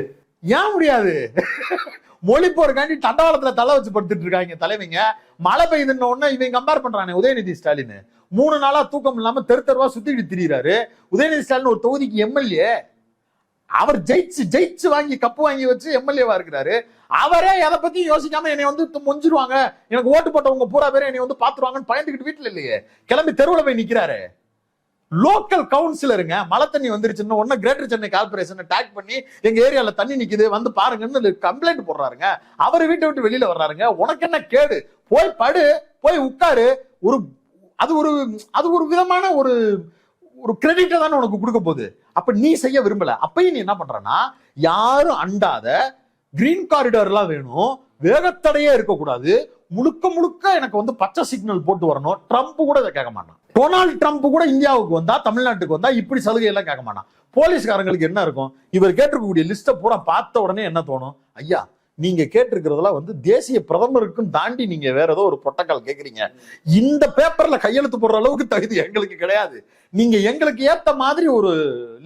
மொழி போறக்காண்டி தண்டவாளத்துல தலை வச்சு படுத்துட்டு இருக்காங்க தலைவங்க. மழை பெய்யுதுன்னு உடனே இவங்க கம்பேர் பண்றானே உதயநிதி ஸ்டாலின். 3 நாளா தூக்கம் இல்லாம தெருவா சுத்திட்டு திரியிறாரு. உதயநிதி ஸ்டாலின் ஒரு தொகுதிக்கு எம்எல்ஏ. அவர் ஜெயிச்சு வாங்கி கப்பு வாங்கி வச்சு எம்எல்ஏவா இருக்கிறாரு. அவரே எதை பத்தி யோசிக்காம என்னை மொஞ்சிருவாங்க, எனக்கு ஓட்டு போட்டவங்க பூரா பேரை என்னை பாத்துருவாங்கன்னு பயந்துக்கிட்டு வீட்டுல இல்லையே, கிளம்பி தெருவுல போய் நிக்கிறாரு. லோக்கல் கவுன்சிலருங்க, மழை தண்ணி வந்துருச்சுன்னா உடனே கிரேட்டர் சென்னை கார்பரேஷன் டேக் பண்ணி எங்க ஏரியால தண்ணி நிக்குது பாருங்கன்னு கம்ப்ளைண்ட் போடுறாருங்க. அவர் வீட்டை விட்டு வெளியில வர்றாருங்க. உனக்கு என்ன கேடு? போய் படு, போய் உட்காரு. அது ஒரு விதமான ஒரு கிரெடிட்டை தானே உனக்கு கொடுக்க போகுது. அப்ப நீ செய்ய விரும்பல. அப்பயும் நீ என்ன பண்றனா, யாரும் அண்டாத கிரீன் காரிடார் எல்லாம் வேணும், வேகத்தடையே இருக்கக்கூடாது, முழுக்க எனக்கு பச்சை சிக்னல் போட்டு வரணும். ட்ரம்ப் கூட இதை கேட்க மாட்டான். டொனால்டு ட்ரம்ப் கூட இந்தியாவுக்கு வந்தா, தமிழ்நாட்டுக்கு வந்தா இப்படி சலுகை எல்லாம் கேட்க மாட்டான். போலீஸ்காரங்களுக்கு என்ன இருக்கும்? இவர் கேட்டிருக்கக்கூடிய லிஸ்ட பூரா பார்த்த உடனே என்ன தோணும்? ஐயா, நீங்க கேட்டிருக்கிறதெல்லாம் தேசிய பிரதமருக்கும் தாண்டி நீங்க வேற ஏதோ ஒரு புரோட்டோகால் கேக்குறீங்க. இந்த பேப்பர்ல கையெழுத்து போடுற அளவுக்கு தகுதி எங்களுக்கு கிடையாது. நீங்க எங்களுக்கு ஏத்த மாதிரி ஒரு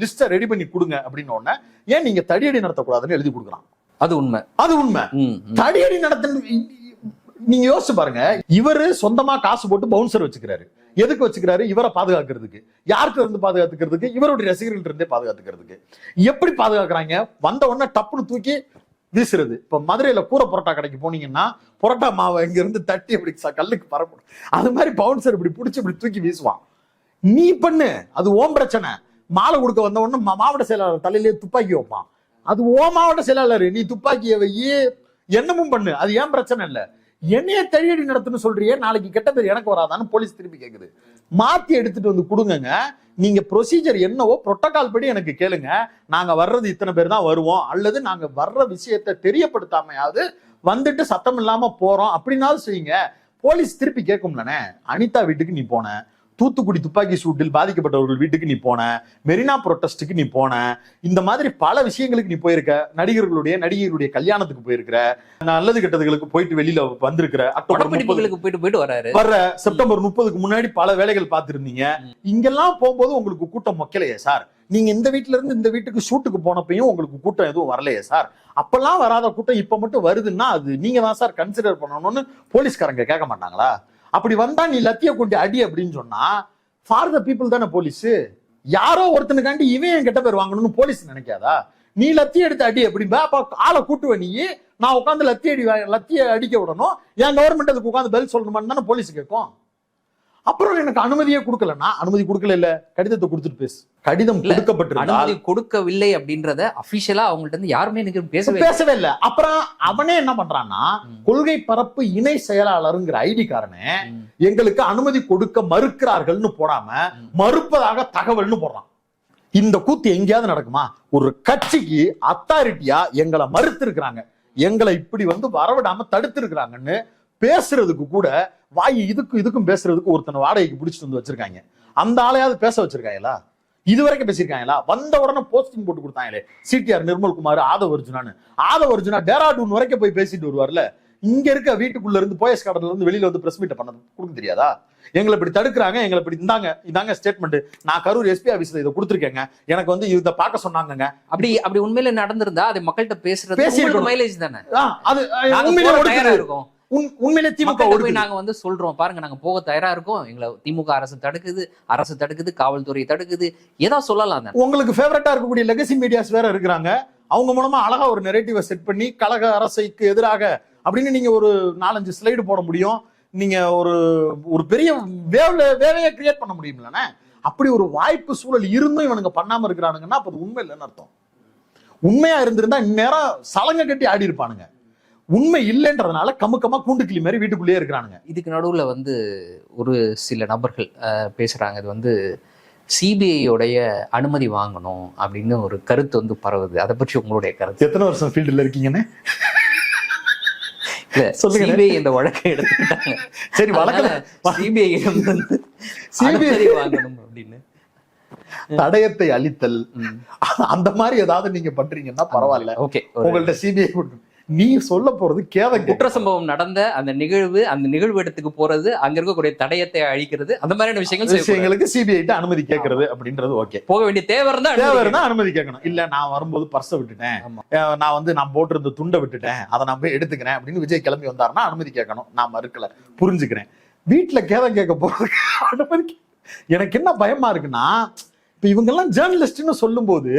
லிஸ்ட ரெடி பண்ணி கொடுங்க அப்படின்னு உடனே, ஏன் நீங்க தடியடி நடத்தக்கூடாதுன்னு எழுதி கொடுக்குறான். அது உண்மை. தடியடி நடத்த நீங்க யோசிச்சு பாருங்க. இவரு சொந்தமா காசு போட்டு பவுன்சர் வச்சுக்கிறாரு. எதுக்கு வச்சுக்கிறாரு? இவரை பாதுகாக்கிறதுக்கு. யாருக்கு இருந்து பாதுகாத்துக்கிறதுக்கு? இவருடைய ரசிகர்கள் இருந்தே பாதுகாத்துக்கிறதுக்கு. எப்படி பாதுகாக்கிறாங்க? வந்த உடனே டப்புன்னு தூக்கி வீசுறது. இப்ப மதுரையில கூரை பரோட்டா கடைக்கு போனீங்கன்னா பரோட்டா மாவை இங்க இருந்து தட்டி அப்படி கல்லுக்கு பரப்படும். அது மாதிரி பவுன்சர் இப்படி பிடிச்சி இப்படி தூக்கி வீசுவான். நீ பண்ணு, அது ஓம் பிரச்சனை. மாலை கொடுக்க வந்த உடனே மாவட்ட செயலாளர் தலையிலேயே துப்பாக்கி வைப்பான். அது ஓ மாவட்ட செயலாளர், நீ துப்பாக்கியை வையே என்னமும் பண்ணு, அது ஏன் பிரச்சனை இல்லை. என்னைய தடியடி நடத்துன்னு சொல்றியே, நாளைக்கு கெட்ட பேர் எனக்கு வராதான்னு போலீஸ் திருப்பி கேக்குது. மாத்தி எடுத்துட்டு கொடுங்க. நீங்க ப்ரொசீஜர் என்னவோ புரோட்டோகால் படி எனக்கு கேளுங்க. நாங்க வர்றது இத்தனை பேர் தான் வருவோம், அல்லது நாங்க வர்ற விஷயத்தை தெரியப்படுத்தாமையாவது வந்துட்டு சத்தம் இல்லாம போறோம் அப்படின்னாலும் செய்யுங்க. போலீஸ் திருப்பி கேட்கும்லனே. அனிதா வீட்டுக்கு நீ போன, தூத்துக்குடி துப்பாக்கி சூட்டில் பாதிக்கப்பட்டவர்கள் வீட்டுக்கு நீ போன, மெரினா புரோட்டஸ்டுக்கு நீ போன, இந்த மாதிரி பல விஷயங்களுக்கு நீ போயிருக்க. நடிகர்களுடைய கல்யாணத்துக்கு போயிருக்கிற, நல்லது கெட்டதுகளுக்கு போயிட்டு வெளியில வந்திருக்கிற. அக்டோபர் 30 போயிட்டு வர்ற செப்டம்பர் 30க்கு முன்னாடி பல வேலைகள் பார்த்திருந்தீங்க. இங்கெல்லாம் போகும்போது உங்களுக்கு கூட்டம் மொக்கலையே சார். நீங்க இந்த வீட்டுல இருந்து இந்த வீட்டுக்கு ஷூட்டுக்கு போனப்பையும் உங்களுக்கு கூட்டம் எதுவும் வரலையே சார். அப்பெல்லாம் வராத கூட்டம் இப்ப மட்டும் வருதுன்னா அது நீங்க தான் சார் கன்சிடர் பண்ணணும்னு போலீஸ்காரங்க கேட்க மாட்டாங்களா? அப்படி வந்தா நீ லத்திய கொண்டு அடி அப்படின்னு சொன்னா ஃபார் த பீப்புள் தானே போலீஸ். யாரோ ஒருத்தனுக்காண்டி இவன் கெட்ட பேர் வாங்கணும்னு போலீஸ் நினைக்காதா? நீ லத்திய எடுத்து அடி அப்படின்பா, அப்ப ஆளை கூட்டுவ நீ. நான் உட்காந்து லத்திய அடிக்க விடணும், என் கவர்மெண்ட் அதுக்கு உட்காந்து பெல் சொல்லணுமான்னு தானே போலீஸ் கேட்கும். அப்புறம் எனக்கு அனுமதியே கொடுக்கலன்னா, அனுமதி கொடுக்கல இல்ல, கடிதத்தை கொடுத்துட்டு பேசு. கடிதம் கொடுக்கப்பட்டிருந்தால் அனுமதி கொடுக்கவில்லை அப்படின்றத அபிஷியலா அவங்கள்ட்ட இருந்து யாருமே எனக்கு பேசவே இல்ல. அப்புறம் அவனே என்ன பண்றான்னா, கொள்கை பரப்பு இணை செயலாளருங்கிற ஐடி காரனே எங்களுக்கு அனுமதி கொடுக்க மறுக்கிறார்கள்னு போடாம மறுப்பதாக தகவல்னு போடுறான். இந்த கூத்து எங்கேயாவது நடக்குமா? ஒரு கட்சிக்கு அத்தாரிட்டியா எங்களை மறுத்து இருக்கிறாங்க, எங்களை இப்படி வரவிடாம தடுத்து இருக்கிறாங்கன்னு பேசுறதுக்கு கூட வாய் இதுக்கும் பேசுறதுக்கு ஒருத்தனை வாடகைக்கு பிடிச்சிட்டு வந்து வச்சிருக்காங்க. அந்த ஆளையாவது பேச வச்சிருக்காங்களா? இதுவரைக்கும் பேசியிருக்காங்களா? வந்த உடனே போஸ்டிங் போட்டு கொடுத்தாங்களே சிடிஆர் நிர்மல்குமார், ஆதவ் அர்ஜுனா டேராடூன் வரைக்கும் போய் பேசிட்டு வருவார்ல. இங்க இருக்க வீட்டுக்குள்ள இருந்து போயஸ் கார்டன்ல இருந்து வெளியில பிரஸ் மீட் பண்ண கொடுக்க தெரியாதா? எங்களை இப்படி தடுக்கிறாங்க, எங்களை இப்படி இந்தாங்க ஸ்டேட்மெண்ட், நான் கரூர் எஸ்பி ஆபீஸ்ல இதை கொடுத்துருக்கேங்க, எனக்கு இதை பார்க்க சொன்னாங்க. அப்படி உண்மையில நடந்திருந்தா அது மக்கள்கிட்ட பேசுறது மைலேஜ் தானே. அது உண்மையிலே இருக்கும். உண்மையிலே திமுக நாங்க சொல்றோம் பாருங்க, நாங்க போக தயாரா இருக்கோம், எங்களை திமுக அரசு தடுக்குது, காவல்துறை தடுக்குது, ஏதோ சொல்லலாம். உங்களுக்கு ஃபேவரட்டா இருக்கக்கூடிய லெகசி மீடியாஸ் வேற இருக்கிறாங்க, அவங்க மூலமா அழகா ஒரு நெரேட்டிவை செட் பண்ணி கழக அரசுக்கு எதிராக அப்படின்னு நீங்க ஒரு 4-5 ஸ்லைடு போட முடியும். நீங்க ஒரு பெரிய வேலையை கிரியேட் பண்ண முடியும்லண்ணே. அப்படி ஒரு வாய்ப்பு சூழல் இருந்தும் இவனுங்க பண்ணாம இருக்கிறானுங்கன்னா அப்ப உண்மை இல்லைன்னு அர்த்தம். உண்மையா இருந்திருந்தா இந்நேரம் சலங்க கட்டி ஆடி இருப்பானுங்க. உண்மை இல்லைன்றதுனால கமுக்கமா கூண்டுக்கிளி மாதிரி வீட்டுக்குள்ளேயே இருக்கிறானுங்க. இதுக்கு நடுவுல ஒரு சில நபர்கள் பேசுறாங்க, இது சிபிஐயோடைய அனுமதி வாங்கணும் அப்படின்னு ஒரு கருத்து பரவுது. அதை பற்றி உங்களுடைய கருத்து? எத்தனை வருஷம் ஃபீல்டுல இருக்கீங்கன்னு சிபிஐ இந்த வழக்கை எடுத்துக்கிட்டாங்க. சரி, வழக்கல சிபிஐ வாங்கணும் அப்படின்னு தடயத்தை அளித்தல் அந்த மாதிரி ஏதாவது நீங்க பண்றீங்கன்னா பரவாயில்ல, ஓகே, உங்கள்ட்ட சிபிஐ கொடுக்கணும். நீ சொல்ல போறது குற்ற சம்பவம் நடந்த அந்த நிகழ்வு இடத்துக்கு போறது, அங்க இருக்கக்கூடிய தடையத்தை அழிக்கிறது, அந்த மாதிரியான விஷயங்களுக்கு சிபிஐ அனுமதி கேட்கறது அப்படின்றது ஓகே. போக வேண்டிய தேவை இருந்தா அனுமதி கேட்கணும். இல்ல நான் வரும்போது பர்ஸை விட்டுட்டேன், நான் போட்டிருந்த துண்டை விட்டுட்டேன், அதை நான் போய் எடுத்துக்கிறேன் அப்படின்னு விஜய் கிளம்பி வந்தாருன்னா அனுமதி கேட்கணும். நான் மறுக்கல, புரிஞ்சுக்கிறேன். வீட்டுல கேதம் கேட்க போறதுக்கு அனுமதி எனக்கு என்ன பயமா இருக்குன்னா, இப்ப இவங்க எல்லாம் ஜேர்னலிஸ்ட்னு சொல்லும் போது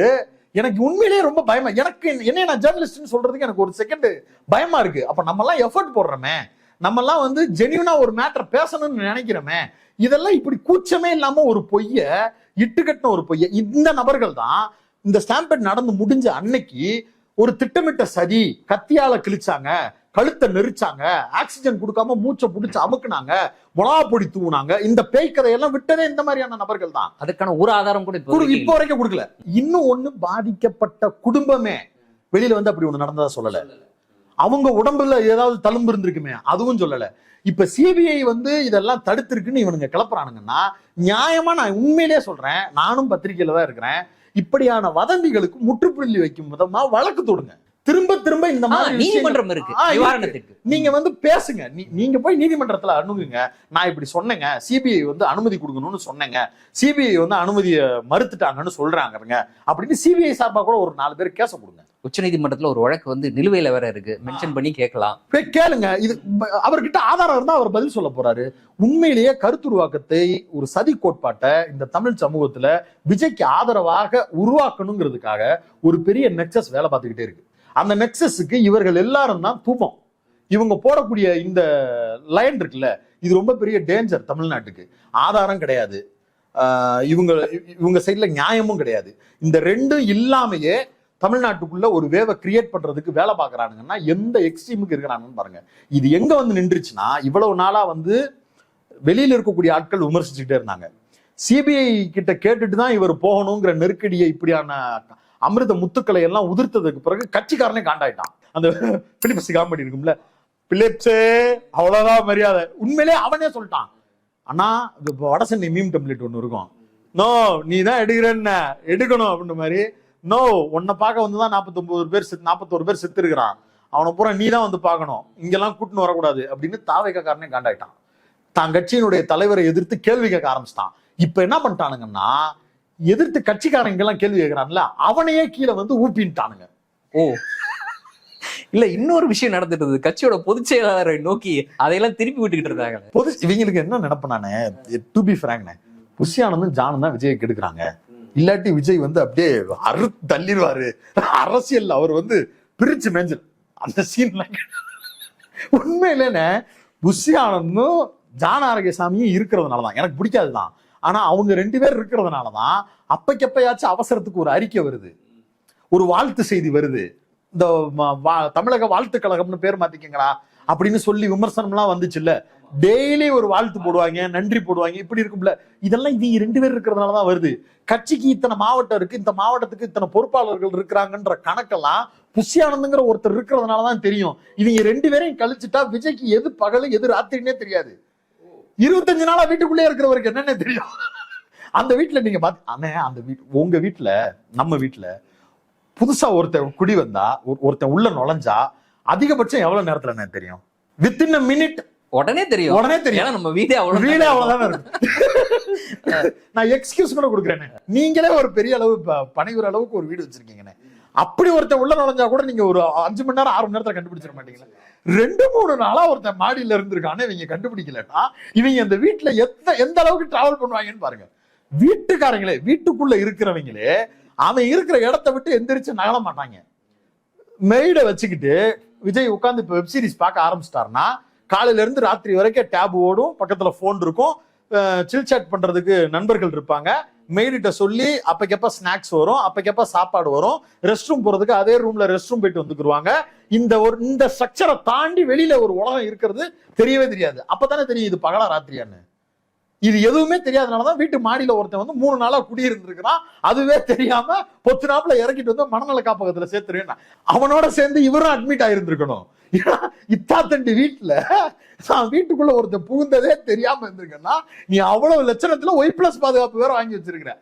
எனக்கு உண்மையிலேயே ரொம்ப பயமா, எனக்கு என்ன நான் ஜேர்னலிஸ்ட்னு சொல்றதுக்கு எனக்கு ஒரு செகண்ட் பயமா இருக்கு. அப்ப நம்ம எல்லாம் எஃபர்ட் போடுறோமே, நம்ம எல்லாம் ஜென்யூனா ஒரு மேட்டர் பேசணும்னு நினைக்கிறோமே, இதெல்லாம் இப்படி கூச்சமே இல்லாம ஒரு பொய்ய இட்டுக்கட்டின ஒரு பொய்ய இந்த நபர்கள் தான் இந்த ஸ்டாம்பேட் நடந்து முடிஞ்ச அன்னைக்கு ஒரு திட்டமிட்ட சதி, கத்தியால கிழிச்சாங்க, கழுத்தை நெரிச்சாங்க, ஆக்சிஜன் கொடுக்காம மூச்சை பிடிச்சு அமுக்குனாங்க, மிளகா பொடி தூவுனாங்க, இந்த பேய் கதையெல்லாம் விட்டதே இந்த மாதிரியான நபர்கள் தான். அதுக்கான ஒரு ஆதாரம் கூட இப்போ வரைக்கும் கொடுக்கல. இன்னும் ஒண்ணு, பாதிக்கப்பட்ட குடும்பமே வெளியில அப்படி ஒண்ணு நடந்ததா சொல்லல. அவங்க உடம்புல ஏதாவது தழும்பு இருந்திருக்குமே அதுவும் சொல்லல. இப்ப சிபிஐ இதெல்லாம் தடுத்திருக்குன்னு இவனுங்க கிளப்புறானுங்கன்னா நியாயமா நான் உண்மையிலேயே சொல்றேன், நானும் பத்திரிகையில தான் இருக்கிறேன், இப்படியான வதந்திகளுக்கு முற்றுப்புள்ளி வைக்கும் விதமா வழக்கு தொடுங்க. திரும்ப திரும்ப இந்த மாதிரி நீதிமன்றம் இருக்கு, நீங்க பேசுங்க, நீங்க போய் நீதிமன்றத்துல அணுகுங்க. நான் இப்படி சொன்னேங்க, சிபிஐ அனுமதி கொடுக்கணும்னு சொன்னேங்க, சிபிஐ அனுமதியை மறுத்துட்டாங்கன்னு சொல்றாங்க அப்படின்னு சிபிஐ சார்பா கூட ஒரு 4 பேர் கேச கொடுங்க. உச்ச நீதிமன்றத்துல ஒரு வழக்கு நிலுவையில வேற இருக்கு, மென்ஷன் பண்ணி கேட்கலாம். கேளுங்க. இது அவர்கிட்ட ஆதாரம் இருந்தா அவர் பதில் சொல்ல போறாரு. உண்மையிலேயே கருத்துருவாக்கத்தை, ஒரு சதி கோட்பாட்டை இந்த தமிழ் சமூகத்துல விஜய்க்கு ஆதரவாக உருவாக்கணுங்கிறதுக்காக ஒரு பெரிய நெக்சஸ் வேலை பார்த்துக்கிட்டே இருக்கு. அந்த நெக்சஸுக்கு இவர்கள் எல்லாரும் தான் தூபம். இவங்க போடக்கூடிய இந்த லைன் இருக்குல்ல, இது ரொம்ப பெரிய டேஞ்சர் தமிழ்நாட்டுக்கு. ஆதாரம் கிடையாது, இவங்க சைட்ல நியாயமும் கிடையாது. இந்த ரெண்டும் இல்லாமையே தமிழ்நாட்டுக்குள்ள ஒரு வேவை கிரியேட் பண்றதுக்கு வேலை பார்க்கறானுங்கன்னா எந்த எக்ஸ்ட்ரீமுக்கு இருக்கிறாங்கன்னு பாருங்க. இது எங்க நின்றுச்சுன்னா, இவ்வளவு நாளா வெளியில இருக்கக்கூடிய ஆட்கள் விமர்சிச்சுக்கிட்டே இருந்தாங்க. சிபிஐ கிட்ட கேட்டுட்டு தான் இவர் போகணுங்கிற நெருக்கடியை, இப்படியான அமிர்த முத்துக்களை எல்லாம் உதிர்த்ததுக்கு பிறகு கட்சிக்காரனே காண்டாயிட்டான். அந்த பிலிப்ஸ் காமெடி இருக்கும்ல, பிலிப்ஸே அவ்வளவுதான் மரியாதை, உண்மையிலே அவனே சொல்லிட்டான். ஆனா வடசென்னை மீம் டெம்ப்ளேட் ஒண்ணு இருக்கும், நோ நீ தான் எடுக்கிறேன்னு எடுக்கணும் அப்படின்ற மாதிரி, நோ உன்னை பார்க்க வந்துதான் 41 பேர் செத்து இருக்கிறான், அவனை பூரா நீ தான் பார்க்கணும், இங்கெல்லாம் கூட்டின்னு வரக்கூடாது அப்படின்னு தாவேக்காரனே காண்டாயிட்டான். தான் கட்சியினுடைய தலைவரை எதிர்த்து கேள்வி கேட்க ஆரம்பிச்சிட்டான். இப்ப என்ன பண்ணிட்டானுங்கன்னா, எதிர்த்து கட்சிக்காரங்க எல்லாம் கேள்வி கேட்கிறான்ல, அவனையே கீழே ஊப்பின்ட்டானுங்க. ஓ இல்ல, இன்னொரு விஷயம் நடந்துட்டு, கட்சியோட பொதுச் செயலாளரை நோக்கி அதையெல்லாம் திருப்பி விட்டுக்கிட்டு இருக்காங்க. இவங்களுக்கு என்ன நினைப்பேன், டு பி ஃபிராங்க், புஷி ஆனந்தும் ஜானும் தான் விஜய் கெடுக்கிறாங்க. இல்லாட்டி விஜய் அப்படியே தள்ளிடுவாரு அரசியல், அவர் பிரிச்சு மேஞ்சல் அந்த சீன். உண்மையிலே புஷி ஆனந்தும் ஜான ஆரோக்கியசாமியும் இருக்கிறதுனாலதான் எனக்கு பிடிக்காதுதான். ஆனா அவங்க 2 பேர் இருக்கிறதுனாலதான் அப்பைக்கப்பயாச்சும் அவசரத்துக்கு ஒரு அறிக்கை வருது, ஒரு வாழ்த்து செய்தி வருது. இந்த தமிழக வாழ்த்து கழகம்னு பேர் மாத்திக்கங்களா அப்படின்னு சொல்லி விமர்சனம்லாம் வந்துச்சு இல்ல. டெய்லி ஒரு வாழ்த்து போடுவாங்க, நன்றி போடுவாங்க, இப்படி இருக்கும்ல. இதெல்லாம் இவங்க 2 பேர் இருக்கிறதுனாலதான் வருது. கட்சிக்கு இத்தனை மாவட்டம் இருக்கு, இந்த மாவட்டத்துக்கு இத்தனை பொறுப்பாளர்கள் இருக்கிறாங்கன்ற கணக்கெல்லாம் புஷியானந்துங்கிற ஒருத்தர் இருக்கிறதுனாலதான் தெரியும். இவங்க 2 பேரையும் கழிச்சுட்டா விஜய்க்கு எது பகல் எது ராத்திரின்னே தெரியாது. 25 நாளா வீட்டுக்குள்ளே இருக்கிறவருக்கு என்னன்னு தெரியும். அந்த வீட்டுல நீங்க அந்த உங்க வீட்டுல நம்ம வீட்டுல புதுசா ஒருத்தன் குடி வந்தா, ஒருத்தன் உள்ள நுழைஞ்சா அதிகபட்சம் எவ்வளவு நேரத்துல என்ன தெரியும்? வித்தின் மினிட் உடனே தெரியும். நம்ம வீடே அவ்வளவுதானே இருக்கு. நான் எக்ஸ்கியூஸ் கூட கொடுக்குறேன். நீங்களே ஒரு பெரிய அளவு பனையூர் அளவுக்கு ஒரு வீடு வச்சிருக்கீங்கன்னு, அப்படி ஒருத்தன் உள்ள நுழைஞ்சா கூட நீங்க ஒரு 5 மணி நேரம் 6 மணி நேரத்துல கண்டுபிடிச்சிட மாட்டீங்களா? 2-3 நாளா ஒருத்தன் மாடியில இருந்திருக்கானே இவங்க கண்டுபிடிக்கலன்னா இவங்க இந்த வீட்டுல எந்த அளவுக்கு டிராவல் பண்ணுவாங்கன்னு பாருங்க. வீட்டுக்காரங்களே, வீட்டுக்குள்ள இருக்கிறவங்களே அவன் இருக்கிற இடத்த விட்டு எந்திரிச்சு நகல மாட்டாங்க. மெய்டை வச்சுக்கிட்டு விஜய் உட்கார்ந்து இப்ப வெப் சீரிஸ் பார்க்க ஆரம்பிச்சிட்டாருன்னா காலையில இருந்து ராத்திரி வரைக்கும் டேப் ஓடும், பக்கத்துல போன் இருக்கும், சில் சாட் பண்றதுக்கு நண்பர்கள் இருப்பாங்க. மெய்டிட்ட சொல்லி அப்பக்கப்ப ஸ்நாக்ஸ் வரும், அப்பக்கப்ப சாப்பாடு வரும், ரெஸ்ட் ரூம் போறதுக்கு அதே ரூம்ல ரெஸ்ட் ரூம் போயிட்டு வந்துக்குருவாங்க. இந்த ஸ்ட்ரக்சரை தாண்டி வெளியில ஒரு உலகம் இருக்கிறது தெரியவே தெரியாது. அப்பதானே தெரியும் இது பகலா ராத்திரியான்னு. இது எதுவுமே தெரியாதனாலதான் வீட்டு மாடியில ஒருத்தன் வந்து 3 நாளா குடியிருந்திருக்கிறான். அதுவே தெரியாம பொத்து நாப்புல இறக்கிட்டு வந்து மனநல காப்பகத்துல சேர்த்துருவேன். அவனோட சேர்ந்து இவரும் அட்மிட் ஆயிருந்திருக்கணும். இத்தாத்தண்டி வீட்டுல வீட்டுக்குள்ள ஒருத்தன் புகுந்ததே தெரியாம இருந்திருக்கேன்னா நீ அவ்வளவு லட்சணத்துல ஒய்+ பாதுகாப்பு வேற வாங்கி வச்சிருக்கிற.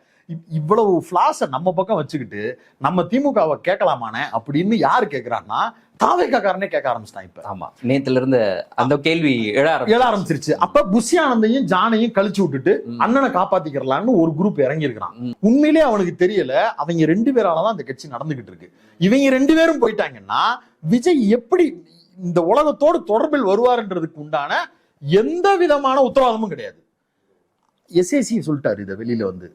இவ்வளவு பிளாஸ நம்ம பக்கம் வச்சுக்கிட்டு நம்ம திமுகவை கேட்கலாமானே அப்படின்னு யாரு கேட்கிறான்னா தாவேக்காரனே கேட்க ஆரம்பிச்சிட்டான் இப்ப. ஆமா, நேத்துல இருந்து அந்த கேள்வி எழ ஆரம்பிச்சிருச்சு. அப்ப புஷியானந்தையும் ஜானையும் கழிச்சு விட்டுட்டு அண்ணனை காப்பாத்திக்கிறலான்னு ஒரு குரூப் இறங்கி இருக்கிறான். உண்மையிலேயே அவனுக்கு தெரியல அவங்க 2 பேராலதான் அந்த கட்சி நடந்துகிட்டு இருக்கு. இவங்க 2 பேரும் போயிட்டாங்கன்னா விஜய் எப்படி இந்த உலகத்தோடு தொடர்பில் வருவார்ன்றதுக்கு உண்டான எந்த விதமான உத்தரவாதமும் கிடையாது. எஸ்ஏசி சொல்லிட்டாரு இதை வெளியில வந்து,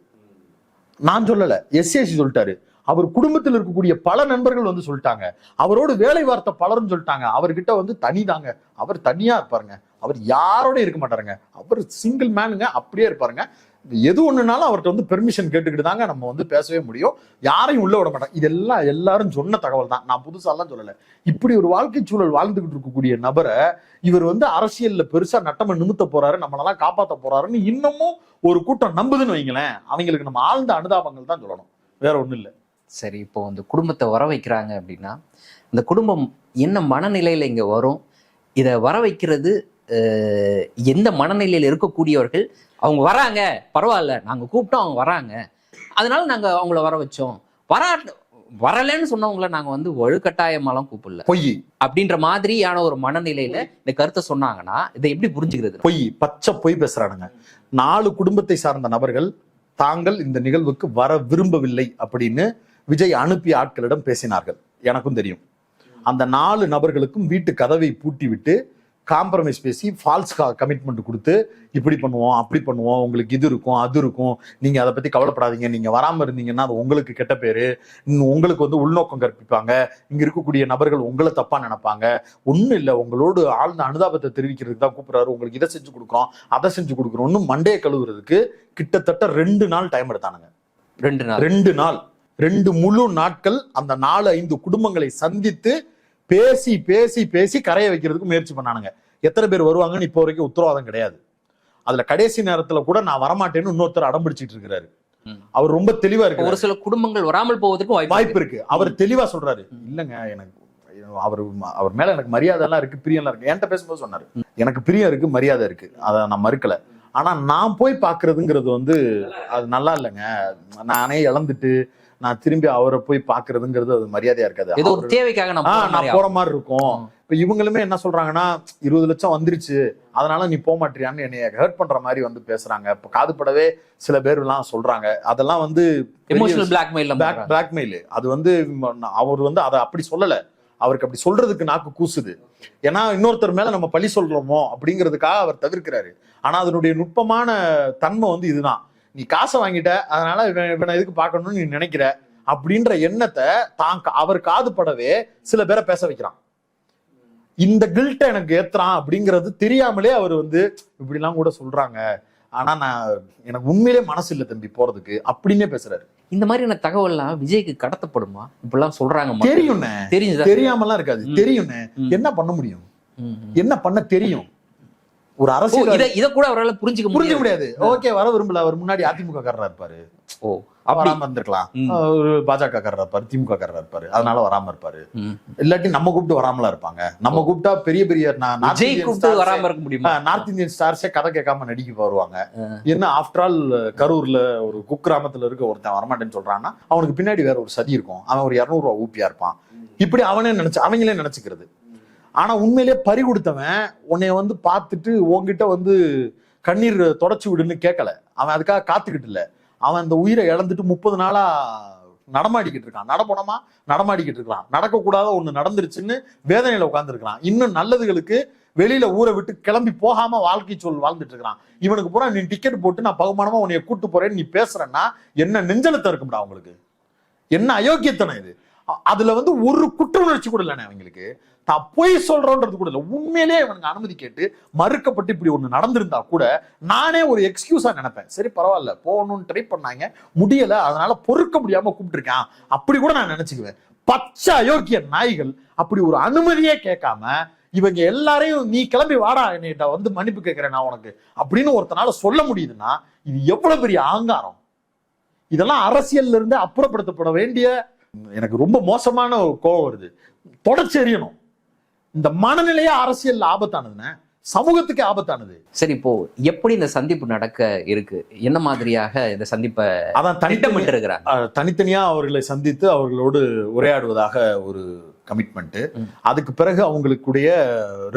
நான் சொல்லல, எஸ்ஏசி சொல்லிட்டாரு. அவர் குடும்பத்தில் இருக்கக்கூடிய பல நண்பர்கள் வந்து சொல்லிட்டாங்க, அவரோடு வேலை வார்த்தை பலரும் சொல்லிட்டாங்க. அவர்கிட்ட வந்து தனிதாங்க, அவர் தனியா இருப்பாருங்க, அவர் யாரோட இருக்க மாட்டாருங்க, அவர் சிங்கிள் மேனுங்க, அப்படியே இருப்பாருங்க. எது ஒண்ணுனாலும் அவர்கிட்ட வந்து பெர்மிஷன் கேட்டுக்கிட்டு தாங்க நம்ம வந்து பேசவே முடியும், யாரையும் உள்ள விட மாட்டாங்க. இதெல்லாம் எல்லாரும் சொன்ன தகவல் தான், நான் புதுசாலாம் சொல்லல. இப்படி ஒரு வாழ்க்கை சூழல் வாழ்ந்துகிட்டு இருக்கக்கூடிய நபரை இவர் வந்து அரசியல்ல பெருசா நட்டம நிமித்த போறாரு, நம்மளெல்லாம் காப்பாத்த போறாருன்னு இன்னமும் ஒரு கூட்டம் நம்புதுன்னு வைங்களேன். அவங்களுக்கு நம்ம ஆழ்ந்த அனுதாபங்கள் தான் சொல்லணும், வேற ஒண்ணும் இல்லை. சரி, இப்போ அந்த குடும்பத்தை வர வைக்கிறாங்க அப்படின்னா இந்த குடும்பம் என்ன மனநிலையில இங்க வரும்? இதை வர வைக்கிறது எந்த மனநிலையில் இருக்கக்கூடியவர்கள்? அவங்க வராங்க, பரவாயில்ல, நாங்க கூப்பிட்டோம், அவங்க வராங்க, அதனால நாங்க அவங்கள வர வச்சோம். வரலன்னு சொன்னவங்கள நாங்க வந்து வலுக்கட்டாயமாலாம் கூப்பிடல, பொய் அப்படின்ற மாதிரியான ஒரு மனநிலையில இந்த கருத்தை சொன்னாங்கன்னா இதை எப்படி புரிஞ்சுக்கிறது? பொய், பச்சை பொய் பேசுறானுங்க. 4 குடும்பத்தை சார்ந்த நபர்கள் தாங்கள் இந்த நிகழ்வுக்கு வர விரும்பவில்லை அப்படின்னு விஜய் அனுப்பிய ஆட்களிடம் பேசினார்கள். எனக்கும் தெரியும். அந்த 4 நபர்களுக்கும் வீட்டு கதவை பூட்டி விட்டு காம்ப்ரமைஸ் பேசி ஃபால்ஸ் கமிட்மெண்ட் கொடுத்து இப்படி பண்ணுவோம், அப்படி பண்ணுவோம், உங்களுக்கு இது இருக்கும், அது இருக்கும், நீங்க அதை பத்தி கவலைப்படாதீங்க, நீங்க வராம இருந்தீங்கன்னா அது உங்களுக்கு கெட்ட பேரு, உங்களுக்கு வந்து உள்நோக்கம் கற்பிப்பாங்க, இங்க இருக்கக்கூடிய நபர்கள் உங்களை தப்பா நினைப்பாங்க, ஒண்ணும் இல்லை, உங்களோடு ஆழ்ந்த அனுதாபத்தை தெரிவிக்கிறதுக்கு தான் கூப்பிடுறாரு, உங்களுக்கு இதை செஞ்சு கொடுக்குறோம், அதை செஞ்சு கொடுக்குறோம்னு மண்டையை கழுவுறதுக்கு கிட்டத்தட்ட 2 நாள் டைம் எடுத்தானுங்க. 2 நாள் 2 முழு நாட்கள் அந்த 4-5 குடும்பங்களை சந்தித்து பேசி பேசி பேசி கரைய வைக்கிறதுக்கு முயற்சி பண்ணானுங்க. எத்தனை பேர் வருவாங்கன்னு இப்போ வரைக்கும் உத்தரவாதம் கிடையாது. அதுல கடைசி நேரத்துல கூட நான் வரமாட்டேன்னு இன்னொருத்தர் அடம் பிடிச்சிட்டு இருக்கிறாரு. அவர் ரொம்ப தெளிவா இருக்கு. ஒரு சில குடும்பங்கள் வராமல் போவதற்கு வாய்ப்பு இருக்கு. அவர் தெளிவா சொல்றாரு, இல்லங்க எனக்கு அவர் மேல எனக்கு மரியாதை எல்லாம் இருக்கு, பிரியம் எல்லாம் இருக்கு. என்கிட்ட பேசும்போது சொன்னாரு, எனக்கு பிரியம் இருக்கு, மரியாதை இருக்கு, அதை நான் மறுக்கல. ஆனா நான் போய் பாக்குறதுங்கிறது வந்து அது நல்லா இல்லைங்க, நானே இழந்துட்டு நான் திரும்பி அவரை போய் பாக்குறதுங்கிறது அது மரியாதையா இருக்காது. ஏதோ ஒரு தேவைக்காக நான் போற மாதிரி இருக்கும். இப்ப இவங்களுமே என்ன சொல்றாங்கன்னா 20 லட்சம் வந்துருச்சு அதனால நீ போக மாட்டியான்னு என்னைய ஹர்ட் பண்ற மாதிரி வந்து பேசுறாங்க. இப்ப காதுபடவே சில பேர் எல்லாம் சொல்றாங்க. அதெல்லாம் வந்து எமோஷனல் பிளாக்மெயில். அது வந்து அவர் வந்து அதை அப்படி சொல்லல, அவருக்கு அப்படி சொல்றதுக்கு நாக்கு கூசுது. ஏன்னா இன்னொருத்தர் மேல நம்ம பழி சொல்றோமோ அப்படிங்கிறதுக்காக அவர் தவிர்க்கிறாரு. ஆனா அதனுடைய நுட்பமான தன்மை வந்து இதுதான், நீ காசை வாங்கிட்ட அதனால இவனை எதுக்கு பார்க்கணும்னு நீ நினைக்கிற அப்படின்ற எண்ணத்தை அவர் காதுபடவே சில பேரை பேச வைக்கிறான். இந்த கில்ட்டை எனக்கு ஏத்துறான் அப்படிங்கிறது தெரியாமலே அவர் வந்து இப்படிலாம் கூட சொல்றாங்க, ஆனா எனக்கு உண்மையிலே மனசு இல்ல தம்பி போறதுக்கு அப்படின்னே பேசுறாரு. இந்த மாதிரியான தகவல்லாம் விஜய்க்கு கடத்தப்படுமா? இப்பெல்லாம் சொல்றாங்க. தெரியும்ண்ணே, தெரியாமலாம் இருக்காது, தெரியும்ண்ணே. என்ன பண்ண முடியும், என்ன பண்ண தெரியும்? ஒரு அரசியல் இத கூட அவரால் புரிஞ்சுக்க முடியாது. ஓகே, வர விரும்பல, அவர் முன்னாடி அதிமுக காரரா இருப்பாரு, வராம இருந்திருக்கலாம். ஒரு பாஜக காரரா இருப்பாரு, திமுக காரரா இருப்பாரு, அதனால வராம இருப்பாரு. இல்லாட்டி நம்ம கூப்பிட்டு வராமலா இருப்பாங்க. நம்ம கூப்பிட்டா பெரிய பெரிய வராம இருக்க முடியுமா? நார்த் இந்தியன் ஸ்டார்ஸே கதை கேட்காம நடிக்க வருவாங்க. என்ன ஆஃப்டர் ஆல் கரூர்ல ஒரு குக்கிராமத்துல இருக்க ஒருத்தன் வரமாட்டேன்னு சொல்றான்னா அவனுக்கு பின்னாடி வேற ஒரு சதி இருக்கும். அவன் ஒரு 200 ரூபா ஊப்பியா இருப்பான். இப்படி அவங்களே நினைச்சுக்கிறது. ஆனா உண்மையிலேயே பறி கொடுத்தவன் உன்னைய வந்து பார்த்துட்டு உங்ககிட்ட வந்து கண்ணீர் தொடச்சு விடுன்னு கேட்கல. அவன் அதுக்காக காத்துக்கிட்டு இல்ல, அவன் அந்த உயிரை இழந்துட்டு 30 நாளா நடமாடிக்கிட்டு இருக்கான். நடப்போனமா நடமாடிக்கிட்டு இருக்கான். நடக்கக்கூடாத ஒண்ணு நடந்துருச்சுன்னு வேதனையில உட்கார்ந்து இருக்கிறான். இன்னும் நல்லதுகளுக்கு வெளியில ஊரை விட்டு கிளம்பி போகாம வாழ்க்கை சொல் வாழ்ந்துட்டு இருக்கிறான். இவனுக்கு பூரா நீ டிக்கெட் போட்டு நான் பகுமானமா உன்னைய கூட்டு போறேன்னு நீ பேசுறேன்னா என்ன நெஞ்சலத்தை இருக்கும்டா அவங்களுக்கு? என்ன அயோக்கியத்தனம் இது? அதுல வந்து ஒரு குற்ற உணர்ச்சி கூட இல்லைண்ணே அவங்களுக்கு. தான் பொய் சொல்றோன்றது கூட இல்லை. உண்மையிலேயே இவனுக்கு அனுமதி கேட்டு மறுக்கப்பட்டு இப்படி ஒண்ணு நடந்திருந்தா கூட நானே ஒரு எக்ஸ்கியூஸா நினைப்பேன். சரி பரவாயில்ல, போகணும்னு ட்ரை பண்ணாங்க, முடியல, அதனால பொறுக்க முடியாம கூப்பிட்டுருக்கான் அப்படி கூட நான் நினைச்சுக்குவேன். பச்சை அயோக்கிய நாய்கள் அப்படி ஒரு அனுமதியே கேட்காம இவங்க எல்லாரையும் நீ கிளம்பி வாடா என்னிட்ட வந்து மன்னிப்பு கேட்கிறேன் நான் உனக்கு அப்படின்னு ஒருத்தனால சொல்ல முடியுதுன்னா இது எவ்வளவு பெரிய அகங்காரம். இதெல்லாம் அரசியல்ல இருந்து அப்புறப்படுத்தப்பட வேண்டிய, எனக்கு ரொம்ப மோசமான ஒரு கோபம் வருது. தொடர்ச்சி எறியணும். இந்த மனநிலையே அரசியல் ஆபத்தானதுன்னு, சமூகத்துக்கு ஆபத்தானது. சரி, இப்போ எப்படி இந்த சந்திப்பு நடக்க இருக்கு? என்ன மாதிரியாக இந்த சந்திப்பை அதான் தனித்தனியா அவர்களை சந்தித்து அவர்களோடு உரையாடுவதாக ஒரு கமிட்மெண்ட். அதுக்கு பிறகு அவங்களுக்குடைய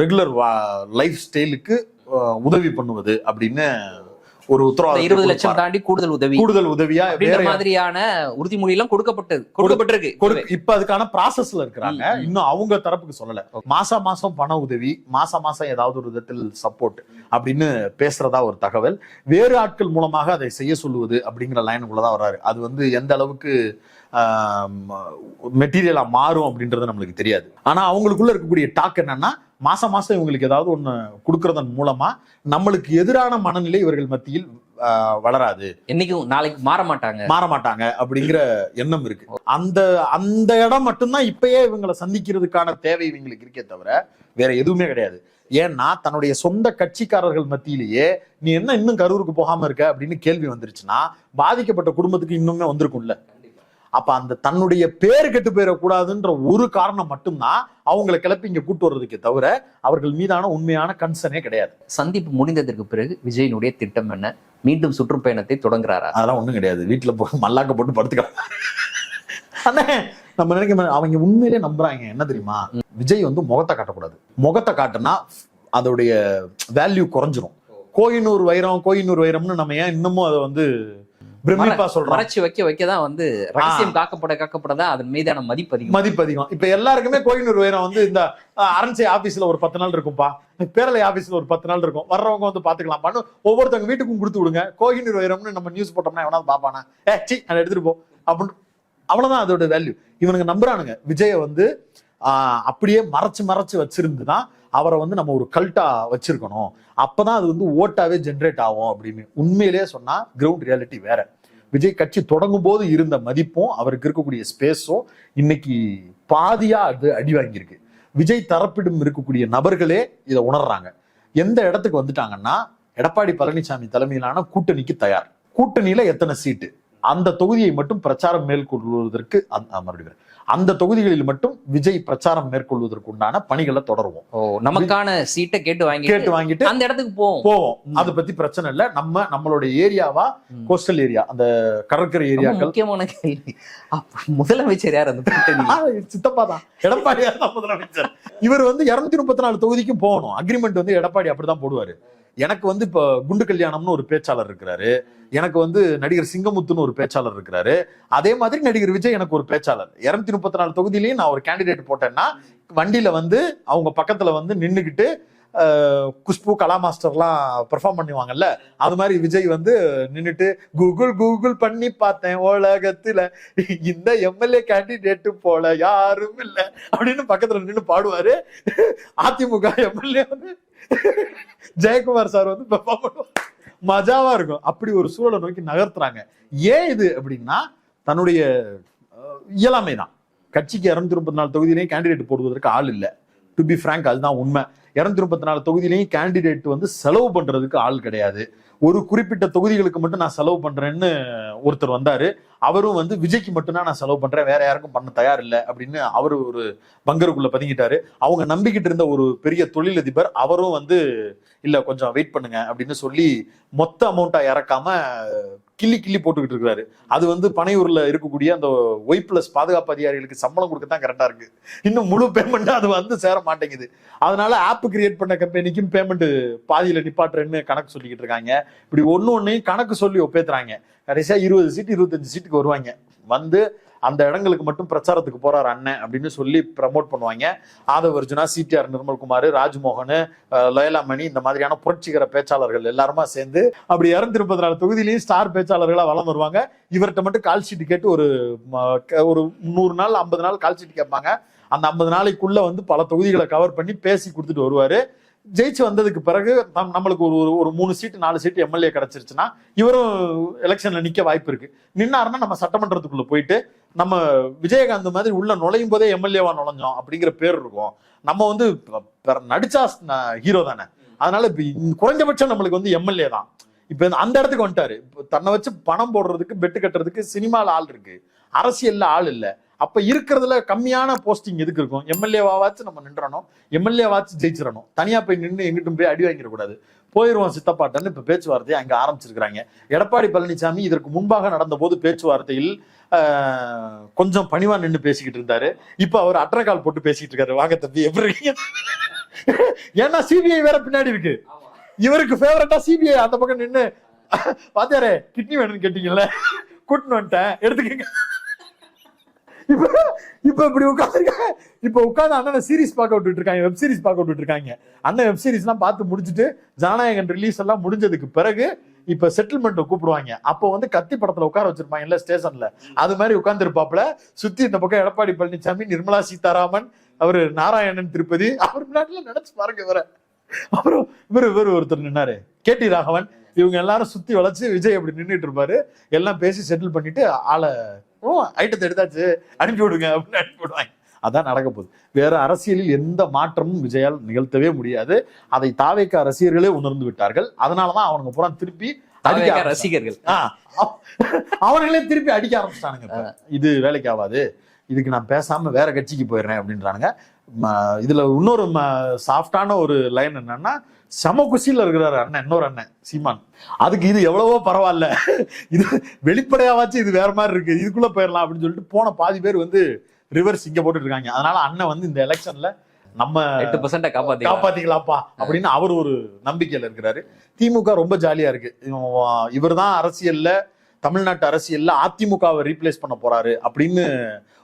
ரெகுலர் லைஃப் ஸ்டைலுக்கு உதவி பண்ணுவது அப்படின்னு ஒரு உத்தரவாதம். 20 லட்சம் தாண்டி கூடுதல் உதவியா வேற மாதிரியான உறுதிமொழி எல்லாம் கொடுக்கப்பட்டிருக்கு. இப்ப அதுக்கான ப்ராசஸ்ல இருக்கிறாங்க. இன்னும் அவங்க தரப்புக்கு சொல்லல. மாசம் பண உதவி, மாசம் ஏதாவது ஒரு விதத்தில் சப்போர்ட் அப்படின்னு பேசுறதா ஒரு தகவல். வேறு ஆட்கள் மூலமாக அதை செய்ய சொல்லுவது அப்படிங்கிற லைனுக்குள்ளதான் வர்றாரு. அது வந்து எந்த அளவுக்கு மெட்டீரியலா மாறும் அப்படின்றது நம்மளுக்கு தெரியாது. ஆனா அவங்களுக்குள்ள இருக்கக்கூடிய டாக் என்னன்னா, மாசம் இவங்களுக்கு ஏதாவது ஒண்ணு கொடுக்கறதன் மூலமா நம்மளுக்கு எதிரான மனநிலை இவர்கள் மத்தியில் வளராது, என்னைக்கும் நாளைக்கு மாற மாட்டாங்க அப்படிங்கிற எண்ணம் இருக்கு. அந்த இடம் மட்டும்தான் இப்பயே இவங்களை சந்திக்கிறதுக்கான தேவை இவங்களுக்கு இருக்கே தவிர வேற எதுவுமே கிடையாது. ஏன்னா தன்னுடைய சொந்த கட்சிக்காரர்கள் மத்தியிலேயே நீ என்ன இன்னும் கரூருக்கு போகாம இருக்க அப்படின்னு கேள்வி வந்துருச்சுன்னா பாதிக்கப்பட்ட குடும்பத்துக்கு இன்னுமே வந்திருக்கும்ல. அப்ப அந்த தன்னுடைய பேர் கெட்டு போயிடக்கூடாதுன்ற ஒரு காரணம் மட்டும்தான் அவங்களை கிளப்பி இங்க கூட்டு வர்றதுக்கே தவிர அவர்கள் மீதான உண்மையான கன்சர்னே கிடையாது. சந்திப்பு முடிந்ததற்கு பிறகு விஜயனுடைய திட்டம் என்ன? மீண்டும் சுற்றுப்பயணத்தை தொடங்குறாரா? அதெல்லாம் ஒண்ணும் கிடையாது. வீட்டுல மல்லாக்க போட்டு படுத்துக்கலாம். நம்ம நினைக்க அவங்க உண்மையிலே நம்புறாங்க என்ன தெரியுமா, விஜய் வந்து முகத்தை காட்டக்கூடாது. முகத்தை காட்டுனா அதோடைய வேல்யூ குறைஞ்சிரும். கோயினூர் வைரம்னு நம்ம ஏன் இன்னமும் அதை வந்து பிரமிப்பா சொல்றோம். மறைச்சு வைக்கதான் வந்து ரகசியம் காக்கப்படதான் அதன் மீதான மதிப்பு அதிகம். இப்ப எல்லாருக்குமே கோயினூர் வைரம் வந்து இந்த அரண்சை ஆபீஸ்ல ஒரு 10 நாள் இருக்கும்பா, பேரலை ஆபீஸ்ல ஒரு 10 நாள் இருக்கும், வர்றவங்க வந்து பாத்துக்கலாம் பண்ணு, ஒவ்வொருத்தவங்க வீட்டுக்கும் கொடுத்து விடுங்க. கோயினூர் வைரம்னு நம்ம நியூஸ் போட்டோம்னா எவனாவது பாப்பானா, அதை எடுத்துட்டு போ அப்படின்னு, அவ்வளவுதான் அதோட வேல்யூ. இவனுக்கு நம்புறானுங்க விஜய வந்து அப்படியே மறைச்சு வச்சிருந்துதான் அவரை வந்து நம்ம ஒரு கல்ட்டா வச்சிருக்கணும், அப்பதான் அது வந்து ஓட்டாவே ஜென்ரேட் ஆகும் அப்படின்னு. உண்மையிலேயே சொன்னா கிரவுண்ட் ரியாலிட்டி வேற. விஜய் கட்சி தொடங்கும் போது இருந்த மதிப்பும் அவருக்கு இருக்கக்கூடிய ஸ்பேஸும் இன்னைக்கு பாதியா அது அடி வாங்கியிருக்கு. விஜய் தரப்பிடம் இருக்கக்கூடிய நபர்களே இதை உணர்றாங்க. எந்த இடத்துக்கு வந்துட்டாங்கன்னா, எடப்பாடி பழனிசாமி தலைமையிலான கூட்டணிக்கு தயார். கூட்டணியில எத்தனை சீட்டு, அந்த தொகுதியை மட்டும் பிரச்சாரம் மேற்கொள்வதற்கு மறுபடியும் அந்த தொகுதிகளில் மட்டும் விஜய் பிரச்சாரம் மேற்கொள்வதற்கு உண்டான பணிகளை தொடருவோம். நமக்கான சீட்டை கேட்டு வாங்கிட்டு அந்த இடத்துக்கு போவோம். அதை பத்தி பிரச்சனை இல்ல. நம்மளுடைய ஏரியாவா கோஸ்டல் ஏரியா, அந்த கடற்கரை ஏரியாக்கள். முக்கியமான கேள்வி, முதலமைச்சர் யார்? அந்த சித்தப்பா தான், எடப்பாடி தான் முதலமைச்சர். இவர் வந்து 234 தொகுதிக்கும் போகணும். அக்ரிமெண்ட் வந்து எடப்பாடி அப்படிதான் போடுவாரு. எனக்கு வந்து இப்ப குண்டு கல்யாணம்னு ஒரு பேச்சாளர் இருக்கிறாரு, எனக்கு வந்து நடிகர் சிங்கமுத்துன்னு ஒரு பேச்சாளர் இருக்கிறாரு, அதே மாதிரி நடிகர் விஜய் எனக்கு ஒரு பேச்சாளர். 234 தொகுதியிலையும் நான் ஒரு கேண்டிடேட் போட்டேன்னா வண்டியில வந்து அவங்க பக்கத்துல வந்து நின்னுக்கிட்டு குஷ்பு கலா மாஸ்டர்லாம் பெர்ஃபார்ம் பண்ணுவாங்கல்ல, அது மாதிரி விஜய் வந்து நின்னுட்டு கூகுள் பண்ணி பார்த்தேன் உலகத்துல இந்த எம்எல்ஏ கேண்டிடேட் போல யாரும் இல்ல அப்படின்னு பக்கத்துல நின்று பாடுவாரு. அதிமுக எம்எல்ஏ வந்து ஜெயக்குமார் சார் வந்து பெர்ஃபார்ம் பண்ணுவார். மஜாவா இருக்கும். அப்படி ஒரு சூழலை நோக்கி நகர்த்துறாங்க. ஏன் இது அப்படின்னா தன்னுடைய இயலாமை தான். கட்சிக்கு 234 தொகுதியிலையும் கேண்டிடேட் போடுவதற்கு ஆள் இல்லை. டு பி ஃப்ராங்க், அதுதான் உண்மை. 234 தொகுதியிலையும் கேண்டிடேட் வந்து செலவு பண்றதுக்கு ஆள் கிடையாது. ஒரு குறிப்பிட்ட தொகுதிகளுக்கு மட்டும் நான் செலவு பண்றேன்னு ஒருத்தர் வந்தாரு. அவரும் வந்து விஜய்க்கு மட்டும்தான் நான் செலவு பண்றேன், வேற யாருக்கும் பண்ண தயார் இல்லை அப்படின்னு அவரு ஒரு பங்கருக்குள்ள பதுங்கிட்டாரு. அவங்க நம்பிக்கிட்டு இருந்த ஒரு பெரிய தொழிலதிபர் அவரும் வந்து இல்ல கொஞ்சம் வெயிட் பண்ணுங்க அப்படின்னு சொல்லி மொத்த அமௌண்ட்டா இறக்காம கிள்ளி போட்டுக்கிட்டு இருக்காரு. அது வந்து பனையூர்ல இருக்கக்கூடிய அந்த ஒய்+ பாதுகாப்பு அதிகாரிகளுக்கு சம்பளம் கொடுக்கத்தான் கரெக்டா இருக்கு. இன்னும் முழு பேமெண்ட் அது வந்து சேர மாட்டேங்குது. அதனால ஆப் கிரியேட் பண்ண கம்பெனிக்கும் பேமெண்ட் பாதியில நிப்பாட்டுறேன்னு கணக்கு சொல்லிக்கிட்டு இருக்காங்க. இப்படி ஒன்னையும் கணக்கு சொல்லி ஒப்பேத்துறாங்க. கடைசியா 20 சீட்டு 25 சீட்டுக்கு வருவாங்க. வந்து அந்த இடங்களுக்கு மட்டும் பிரச்சாரத்துக்கு போறாரு அண்ணன் அப்படின்னு சொல்லி ப்ரமோட் பண்ணுவாங்க. ஆதவ அர்ஜுனா, CTR நிர்மல்குமார், ராஜ்மோகன், லயலாமணி, இந்த மாதிரியான புரட்சிகர பேச்சாளர்கள் எல்லாருமா சேர்ந்து அப்படி 234 தொகுதியிலையும் ஸ்டார் பேச்சாளர்களா வளம் வருவாங்க. இவர்கிட்ட மட்டும் கால் ஷீட் கேட்டு ஒரு 100 நாள் 50 நாள் கால் ஷீட் கேட்பாங்க. அந்த 50 நாளைக்குள்ள வந்து பல தொகுதிகளை கவர் பண்ணி பேசி கொடுத்துட்டு வருவாரு. ஜெயிச்சு வந்ததுக்கு பிறகு நம்மளுக்கு ஒரு 3 சீட்டு 4 சீட்டு எம்எல்ஏ கிடைச்சிருச்சுன்னா இவரும் எலெக்ஷன்ல நிக்க வாய்ப்பு இருக்கு. நின்னாருன்னா நம்ம சட்டமன்றத்துக்குள்ள போயிட்டு நம்ம விஜயகாந்த் மாதிரி உள்ள நுழையும் போதே எம்எல்ஏவா நுழைஞ்சோம் அப்படிங்கிற பேர் இருக்கும். நம்ம வந்து நடிச்சா ஹீரோ தானே, அதனால குறைஞ்சபட்சம் நம்மளுக்கு வந்து எம்எல்ஏ தான். இப்ப அந்த இடத்துக்கு வந்துட்டாரு. தன்னை வச்சு பணம் போடுறதுக்கு பெட்டு கட்டுறதுக்கு சினிமால ஆள் இருக்கு, அரசியல்ல ஆள் இல்ல. அப்ப இருக்கிறதுல கம்மியான போஸ்டிங் எதுக்கு இருக்கும்? எம்எல்ஏவாச்சு நம்ம நின்றணும், எம்எல்ஏவாச்சு ஜெயிச்சிடணும். தனியா போய் நின்று எங்கிட்டும் போய் அடி வாங்கிடக்கூடாது. போயிருவோம் சித்தப்பாட்டன்னு இப்ப பேச்சுவார்த்தையை அங்க ஆரம்பிச்சிருக்கிறாங்க. எடப்பாடி பழனிசாமி இதற்கு முன்பாக நடந்த போது பேச்சுவார்த்தையில் கொஞ்சம் பணிவா நின்று பேசிக்கிட்டு இருந்தாரு. இப்ப அவர் அட்ரகால் போட்டு பேசிக்கிட்டு இருக்காரு. வாங்க தம்பி எப்படி இருக்கீங்க? ஏன்னா சிபிஐ வேற பின்னாடி இருக்கு. இவருக்கு ஃபேவரட்டா சிபிஐ அந்த பக்கம் நின்று பாத்தியாரே கிட்னி வேணும்னு கேட்டீங்கல்ல, கூட்டின்னு வந்துட்டேன் எடுத்துக்கங்க. இப்ப இப்படி உட்காந்துருக்காங்க. இப்ப உட்காந்து அண்ணனை சீரிஸ் பார்க்க விட்டுட்டு இருக்காங்க, வெப் சீரிஸ் பார்க்க விட்டுட்டு இருக்காங்க. அண்ணன் வெப் சீரிஸ் எல்லாம் பார்த்து முடிச்சுட்டு ஜனநாயகன் ரிலீஸ் எல்லாம் முடிஞ்சதுக்கு பிறகு இப்ப செட்டில்மெண்ட் கூப்பிடுவாங்க. அப்போ வந்து கத்தி படத்துல உட்கார வச்சிருப்பாங்க இல்ல ஸ்டேஷன்ல, அது மாதிரி உட்கார்ந்து இருப்பாப்புல. சுத்தி இந்த பக்கம் எடப்பாடி பழனிசாமி, நிர்மலா சீதாராமன், அவரு நாராயணன் திருப்பதி, அவர் நாட்டுல நினைச்சு பாருங்க இவர. அப்புறம் இவரு ஒருத்தர் நின்னாரு, KT ராகவன். இவங்க எல்லாரும் சுத்தி வளைச்சு விஜய் அப்படி நின்றுட்டு இருப்பாரு. எல்லாம் பேசி செட்டில் பண்ணிட்டு ஆளை ஐட்டத்தை எடுத்தாச்சு அனுப்பி விடுங்க அப்படின்னு அனுப்பி விடுவாங்க. அதான் நடக்க போகுது. வேற அரசியலில் எந்த மாற்றமும் விஜயால் நிகழ்த்தவே முடியாது. அதை தாவேக்கா ரசிகர்களே உணர்ந்து விட்டார்கள். அதனாலதான் அவனுங்க பூரா திருப்பி ரசிகர்கள் அவர்களே திருப்பி அடிக்க ஆரம்பிச்சிட்டானுங்க. இது வேலைக்கு ஆகாது, இதுக்கு நான் பேசாம வேற கட்சிக்கு போயிடுறேன் அப்படின்றானுங்க. இதுல இன்னொரு சாஃப்டான ஒரு லைன் என்னன்னா, சம குஷியில இருக்கிறாரு அண்ணன், இன்னொரு அண்ணன் சீமான். அதுக்கு இது எவ்வளவோ பரவாயில்ல, இது வெளிப்படையாவாச்சு இது வேற மாதிரி இருக்கு, இதுக்குள்ள போயிடலாம் அப்படின்னு சொல்லிட்டு போன பாதி பேர் வந்து ரிவர்ஸ் இங்க போட்டுட்டு இருக்காங்க. அதனால அண்ணன் வந்து இந்த எலெக்ஷன்ல நம்ம 8% காப்பாத்திக்கலாம்ப்பா அப்படின்னு அவர் ஒரு நம்பிக்கையில இருக்கிறாரு. திமுக ரொம்ப ஜாலியா இருக்கு. இவர் தான் அரசியல்ல, தமிழ்நாட்டு அரசியல்ல அதிமுகவை ரீப்ளேஸ் பண்ண போறாரு அப்படின்னு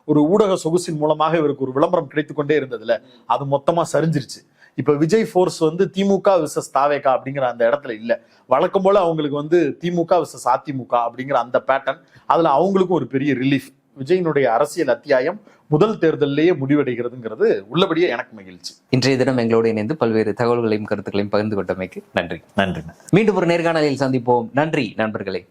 ஒரு ஊடக சொகுசின் மூலமாக இவருக்கு ஒரு விளம்பரம் கிடைத்துக்கொண்டே இருந்ததுல, அது மொத்தமா சரிஞ்சிருச்சு. இப்ப விஜய் ஃபோர்ஸ் வந்து திமுக விசஸ் தாவேகா அப்படிங்கிற அந்த இடத்துல இல்ல. வழக்கம் போல அவங்களுக்கு வந்து திமுக விசஸ் அதிமுக அப்படிங்கிற அந்த பேட்டர்ன், அதுல அவங்களுக்கும் ஒரு பெரிய ரிலீஃப். விஜயினுடைய அரசியல் அத்தியாயம் முதல் தேர்தலிலேயே முடிவடைகிறதுங்கிறது உள்ளபடியே எனக்கு மகிழ்ச்சி. இன்றைய தினம் எங்களோடு இணைந்து பல்வேறு தகவல்களையும் கருத்துக்களையும் பகிர்ந்து கொண்டமைக்கு நன்றி. நன்றி. மீண்டும் ஒரு நேர்காணலில் சந்திப்போம். நன்றி நண்பர்களே.